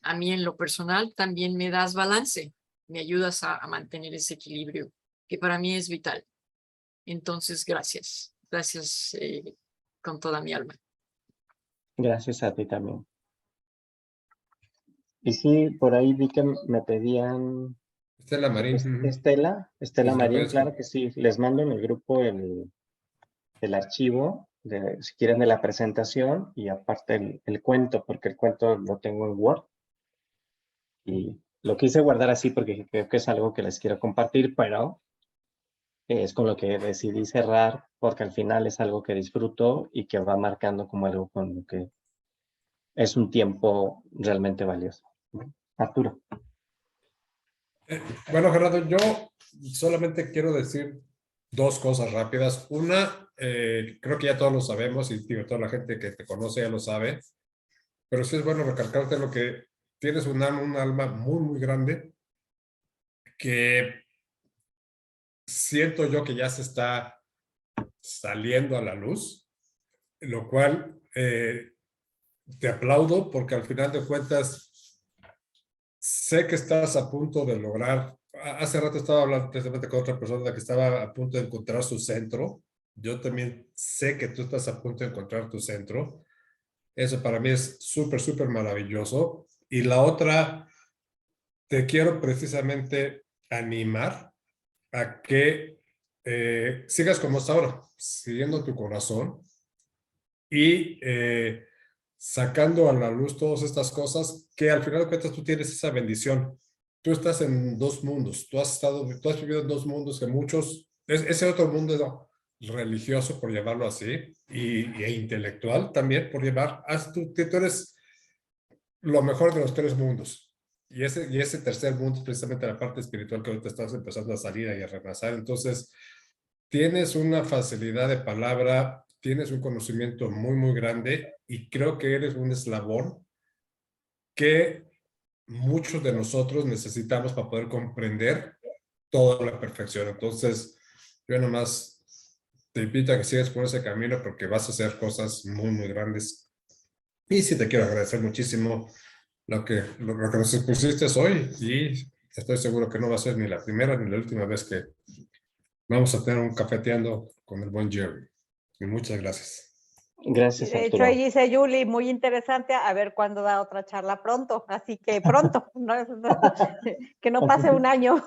a mí en lo personal también me das balance, me ayudas a mantener ese equilibrio que para mí es vital. Entonces, gracias con toda mi alma. Gracias a ti también. Y sí, por ahí vi que me pedían Estela Marín. Estela Sí, se la Marín, puedes claro que sí. Les mando en el grupo el archivo, si quieren, de la presentación y aparte el cuento, porque el cuento lo tengo en Word. Y lo quise guardar así porque creo que es algo que les quiero compartir, pero es con lo que decidí cerrar porque al final es algo que disfruto y que va marcando como algo con lo que es un tiempo realmente valioso. Arturo. Bueno, Gerardo, yo solamente quiero decir dos cosas rápidas. Una, creo que ya todos lo sabemos y digo, toda la gente que te conoce ya lo sabe, pero sí es bueno recalcarte lo que tienes un alma muy, muy grande que siento yo que ya se está saliendo a la luz, lo cual te aplaudo porque al final de cuentas sé que estás a punto de lograr. Hace rato estaba hablando precisamente con otra persona que estaba a punto de encontrar su centro. Yo también sé que tú estás a punto de encontrar tu centro. Eso para mí es súper, súper maravilloso. Y la otra, te quiero precisamente animar a que sigas como hasta ahora, siguiendo tu corazón y sacando a la luz todas estas cosas que al final de cuentas tú tienes esa bendición. Tú estás en dos mundos, tú has vivido en dos mundos que muchos, ese otro mundo religioso, por llamarlo así, e intelectual también, por llevar, tú eres lo mejor de los tres mundos. Y ese tercer mundo es precisamente la parte espiritual que ahorita estás empezando a salir y a renacer. Entonces, tienes una facilidad de palabra, tienes un conocimiento muy, muy grande y creo que eres un eslabón que muchos de nosotros necesitamos para poder comprender toda la perfección. Entonces, yo nomás te invito a que sigas por ese camino porque vas a hacer cosas muy, muy grandes. Y sí te quiero agradecer muchísimo lo que nos expusiste hoy y estoy seguro que no va a ser ni la primera ni la última vez que vamos a tener un cafeteando con el buen Jerry. Y muchas gracias. Gracias, De hecho, Arturo. ahí dice Julie, muy interesante, a ver cuándo da otra charla pronto, así que pronto, que no pase un año.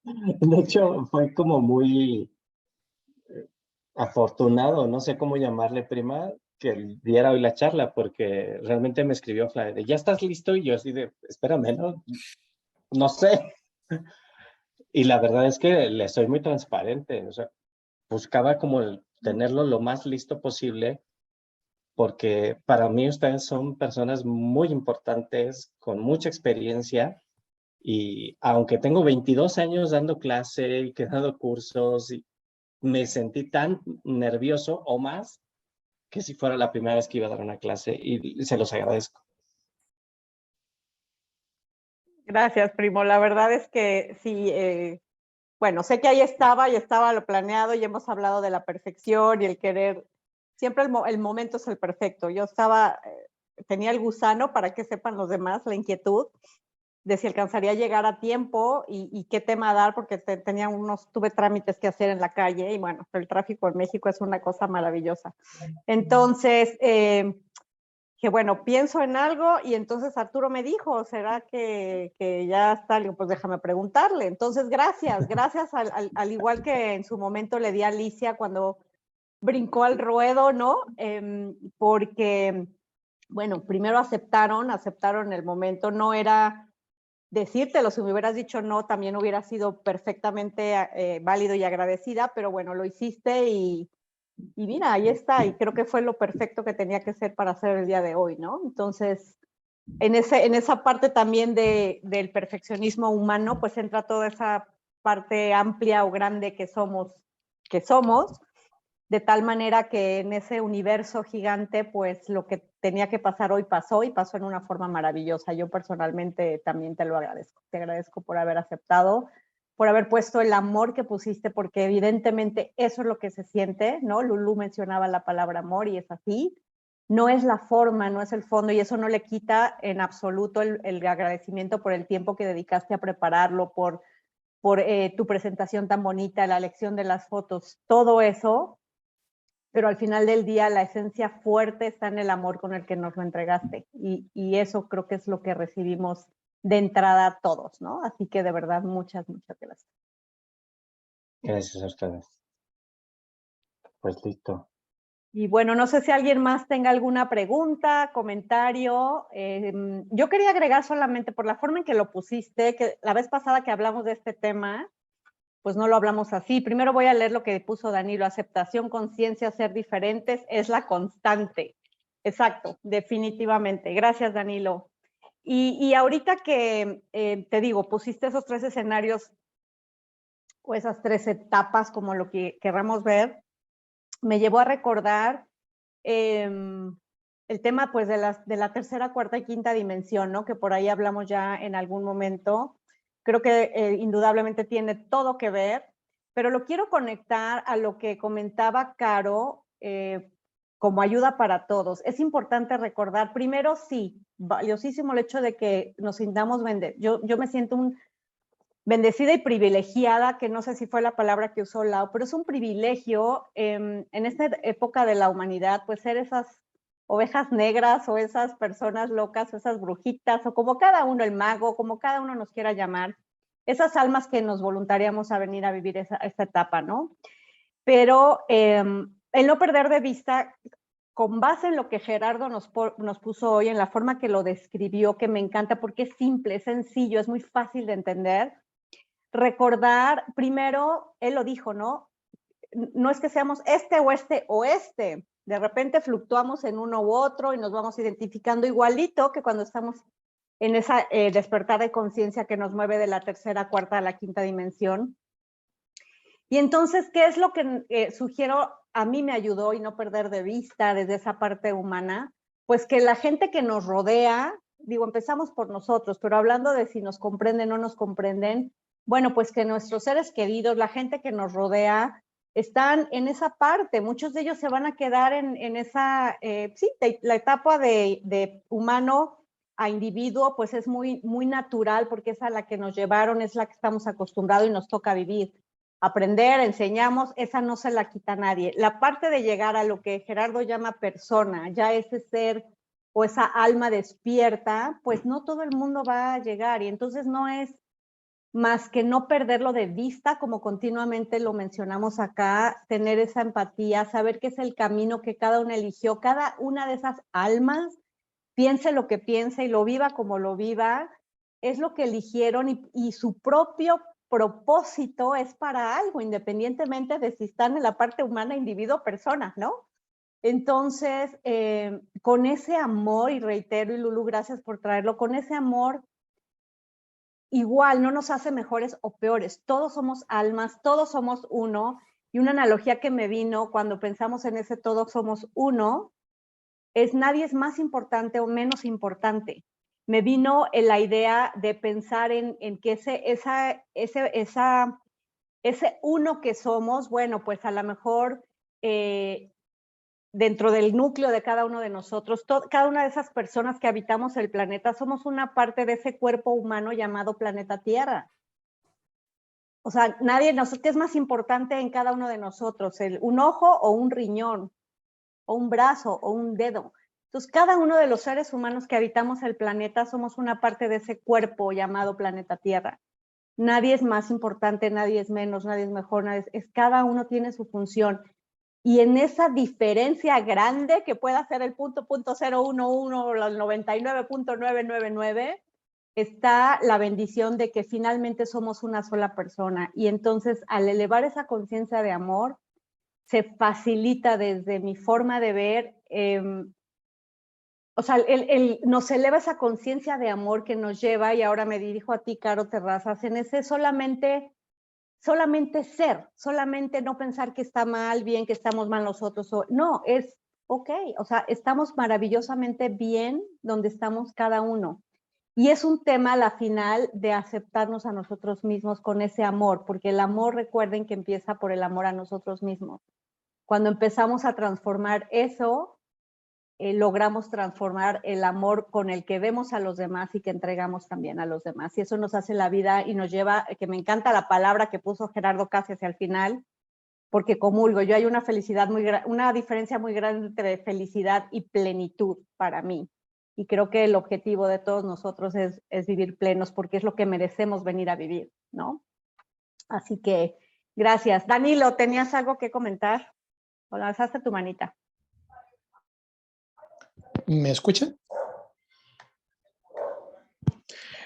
De hecho, fue como muy afortunado, no sé cómo llamarle, prima, que diera hoy la charla, porque realmente me escribió Flavia de, ¿ya estás listo? Y yo así de, espérame, no sé. Y la verdad es que le soy muy transparente, o sea, buscaba como tenerlo lo más listo posible, porque para mí ustedes son personas muy importantes, con mucha experiencia, y aunque tengo 22 años dando clase y que he dado cursos, y me sentí tan nervioso o más que si fuera la primera vez que iba a dar una clase y se los agradezco. Gracias, primo. La verdad es que sí, bueno, sé que ahí estaba lo planeado y hemos hablado de la perfección y el querer, siempre el momento es el perfecto. Yo tenía el gusano, para que sepan los demás, la inquietud de si alcanzaría a llegar a tiempo y qué tema dar, porque tuve trámites que hacer en la calle y bueno, el tráfico en México es una cosa maravillosa. Entonces, que bueno, pienso en algo y entonces Arturo me dijo, ¿será que ya está? Le digo, pues déjame preguntarle. Entonces, gracias al igual que en su momento le di a Alicia cuando brincó al ruedo, ¿no? Porque, bueno, primero aceptaron el momento, no era decírtelo, si me hubieras dicho no, también hubiera sido perfectamente válido y agradecida, pero bueno, lo hiciste y mira, ahí está, y creo que fue lo perfecto que tenía que ser para hacer el día de hoy, ¿no? Entonces, en esa parte también del perfeccionismo humano, pues entra toda esa parte amplia o grande que somos, de tal manera que en ese universo gigante, pues lo que tenía que pasar hoy pasó y pasó en una forma maravillosa. Yo personalmente también te lo agradezco. Te agradezco por haber aceptado, por haber puesto el amor que pusiste, porque evidentemente eso es lo que se siente, ¿no? Lulú mencionaba la palabra amor y es así. No es la forma, no es el fondo, y eso no le quita en absoluto el agradecimiento por el tiempo que dedicaste a prepararlo, por tu presentación tan bonita, la elección de las fotos, todo eso, pero al final del día la esencia fuerte está en el amor con el que nos lo entregaste, y eso creo que es lo que recibimos de entrada todos, ¿no? Así que de verdad, muchas, muchas gracias. Gracias a ustedes. Pues listo. Y bueno, no sé si alguien más tenga alguna pregunta, comentario. Yo quería agregar solamente por la forma en que lo pusiste, que la vez pasada que hablamos de este tema, pues no lo hablamos así. Primero voy a leer lo que puso Danilo: aceptación, conciencia, ser diferentes es la constante. Exacto, definitivamente. Gracias, Danilo. Y ahorita que te digo, pusiste esos 3 escenarios o esas 3 etapas, como lo que querramos ver, me llevó a recordar el tema pues de la tercera, cuarta y quinta dimensión, ¿no? Que por ahí hablamos ya en algún momento. Creo que indudablemente tiene todo que ver, pero lo quiero conectar a lo que comentaba Caro como ayuda para todos. Es importante recordar, primero, sí, valiosísimo el hecho de que nos sintamos bendecidos. Yo me siento bendecida y privilegiada, que no sé si fue la palabra que usó Lau, pero es un privilegio en esta época de la humanidad, pues ser esas ovejas negras o esas personas locas o esas brujitas o como cada uno, el mago, como cada uno nos quiera llamar, esas almas que nos voluntariamos a venir a vivir esta etapa, ¿no? Pero el no perder de vista, con base en lo que Gerardo nos puso hoy, en la forma que lo describió, que me encanta porque es simple, es sencillo, es muy fácil de entender. Recordar, primero, él lo dijo, ¿no? No es que seamos este o este o este. De repente fluctuamos en uno u otro y nos vamos identificando igualito que cuando estamos en esa despertar de conciencia que nos mueve de la tercera, cuarta a la quinta dimensión. Y entonces, ¿qué es lo que sugiero? A mí me ayudó y no perder de vista desde esa parte humana, pues que la gente que nos rodea, digo, empezamos por nosotros, pero hablando de si nos comprenden o no nos comprenden, bueno, pues que nuestros seres queridos, la gente que nos rodea, están en esa parte. Muchos de ellos se van a quedar en esa, sí, la etapa de humano a individuo, pues es muy, muy natural porque es a la que nos llevaron, es la que estamos acostumbrados y nos toca vivir. Aprender, enseñamos, esa no se la quita nadie. La parte de llegar a lo que Gerardo llama persona, ya ese ser o esa alma despierta, pues no todo el mundo va a llegar, y entonces no es más que no perderlo de vista, como continuamente lo mencionamos acá, tener esa empatía, saber que es el camino que cada uno eligió, cada una de esas almas, piense lo que piense y lo viva como lo viva, es lo que eligieron, y su propio propósito es para algo, independientemente de si están en la parte humana, individuo, persona, ¿no? Entonces, con ese amor, y reitero, y Lulú, gracias por traerlo, con ese amor, igual no nos hace mejores o peores, todos somos almas, todos somos uno, y una analogía que me vino cuando pensamos en ese todos somos uno, es nadie es más importante o menos importante. Me vino la idea de pensar en que ese uno que somos, bueno, pues a lo mejor dentro del núcleo de cada uno de nosotros, cada una de esas personas que habitamos el planeta, somos una parte de ese cuerpo humano llamado planeta Tierra. O sea, ¿qué es más importante en cada uno de nosotros? ¿Un ojo o un riñón? ¿O un brazo o un dedo? Entonces, cada uno de los seres humanos que habitamos el planeta somos una parte de ese cuerpo llamado planeta Tierra. Nadie es más importante, nadie es menos, nadie es mejor, cada uno tiene su función. Y en esa diferencia grande que pueda ser el .011 o el 99.999, está la bendición de que finalmente somos una sola persona. Y entonces, al elevar esa conciencia de amor, se facilita desde mi forma de ver, o sea, nos eleva esa conciencia de amor que nos lleva, y ahora me dirijo a ti, Caro Terrazas, en ese solamente solamente ser, solamente no pensar que está mal, bien, que estamos mal nosotros. No, es ok, o sea, estamos maravillosamente bien donde estamos cada uno. Y es un tema, a la final, de aceptarnos a nosotros mismos con ese amor, porque el amor, recuerden que empieza por el amor a nosotros mismos. Cuando empezamos a transformar eso, logramos transformar el amor con el que vemos a los demás y que entregamos también a los demás. Y eso nos hace la vida y nos lleva, que me encanta la palabra que puso Gerardo casi hacia el final, porque comulgo. Yo hay una felicidad una diferencia muy grande entre felicidad y plenitud para mí. Y creo que el objetivo de todos nosotros es vivir plenos, porque es lo que merecemos venir a vivir, ¿no? Así que, gracias. Danilo, ¿tenías algo que comentar? ¿O lanzaste tu manita? ¿Me escuchan?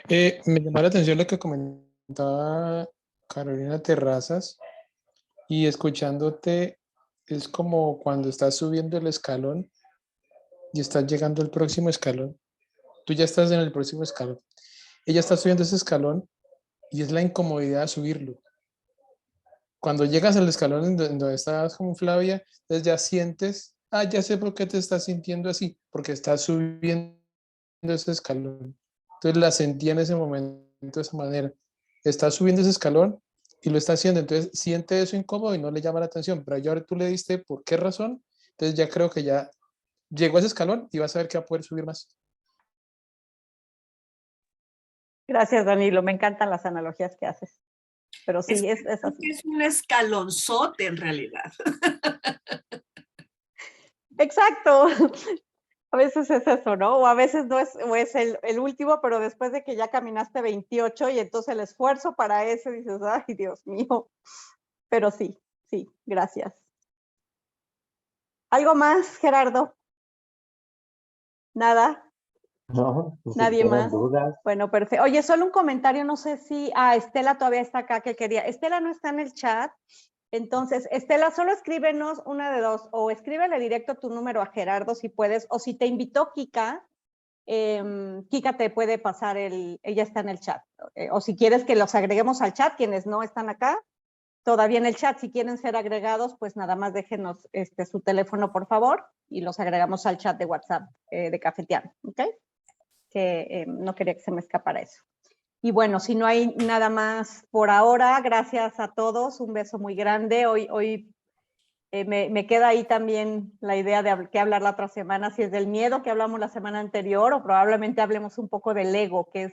Me llamó la atención lo que comentaba Carolina Terrazas, y escuchándote es como cuando estás subiendo el escalón y estás llegando al próximo escalón. Tú ya estás en el próximo escalón. Ella está subiendo ese escalón y es la incomodidad de subirlo. Cuando llegas al escalón en donde estás como Flavia, entonces ya sientes, ya sé por qué te estás sintiendo así, porque estás subiendo ese escalón. Entonces la sentí en ese momento de esa manera. Estás subiendo ese escalón y lo está haciendo, entonces siente eso incómodo y no le llama la atención, pero ya ahora tú le diste por qué razón, entonces ya creo que ya llegó a ese escalón y vas a ver que va a poder subir más. Gracias, Danilo. Me encantan las analogías que haces. Pero sí, es así. Es un escalonzote en realidad. Exacto. A veces es eso, ¿no? O a veces no es, o es el último, pero después de que ya caminaste 28 y entonces el esfuerzo para eso, dices, ay, Dios mío. Pero sí, gracias. ¿Algo más, Gerardo? ¿Nada? No, ¿Nadie más? Dudas. Bueno, perfecto. Oye, solo un comentario, no sé si... Estela todavía está acá, que quería... Estela no está en el chat. Entonces, Estela, solo escríbenos una de dos, o escríbele directo tu número a Gerardo si puedes, o si te invitó Kika, Kika te puede pasar ella está en el chat, o si quieres que los agreguemos al chat, quienes no están acá, todavía en el chat, si quieren ser agregados, pues nada más déjenos su teléfono, por favor, y los agregamos al chat de WhatsApp de Cafeteando, ¿ok? Que no quería que se me escapara eso. Y bueno, si no hay nada más por ahora, gracias a todos, un beso muy grande. Hoy me queda ahí también la idea de qué hablar la otra semana, si es del miedo que hablamos la semana anterior o probablemente hablemos un poco del ego, que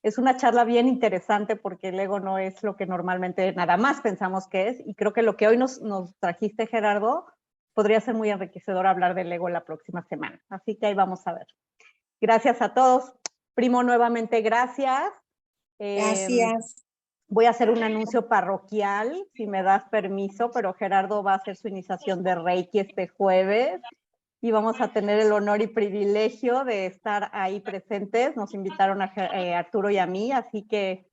es una charla bien interesante porque el ego no es lo que normalmente nada más pensamos que es, y creo que lo que hoy nos trajiste, Gerardo, podría ser muy enriquecedor hablar del ego la próxima semana. Así que ahí vamos a ver. Gracias a todos. Primo, nuevamente gracias. Gracias. Voy a hacer un anuncio parroquial, si me das permiso, pero Gerardo va a hacer su iniciación de Reiki este jueves y vamos a tener el honor y privilegio de estar ahí presentes. Nos invitaron a Arturo y a mí, así que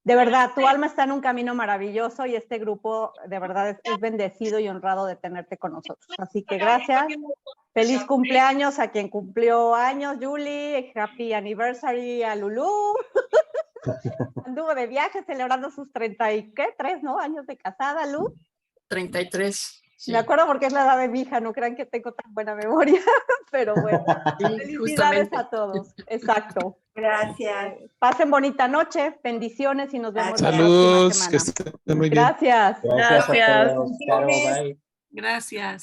de verdad, tu alma está en un camino maravilloso y este grupo de verdad es bendecido y honrado de tenerte con nosotros. Así que gracias. Feliz cumpleaños a quien cumplió años, Julie. Happy anniversary a Lulú. Anduvo de viaje celebrando sus 33, ¿no? Años de casada, Lu. 33. Sí. Me acuerdo porque es la edad de mi hija, no crean que tengo tan buena memoria, pero bueno. Sí, felicidades justamente. a todos. Exacto. Gracias. Pasen bonita noche, bendiciones y nos vemos la Saludos, próxima que semana. estén muy bien. Gracias. Gracias a todos. Chao, bye. Gracias.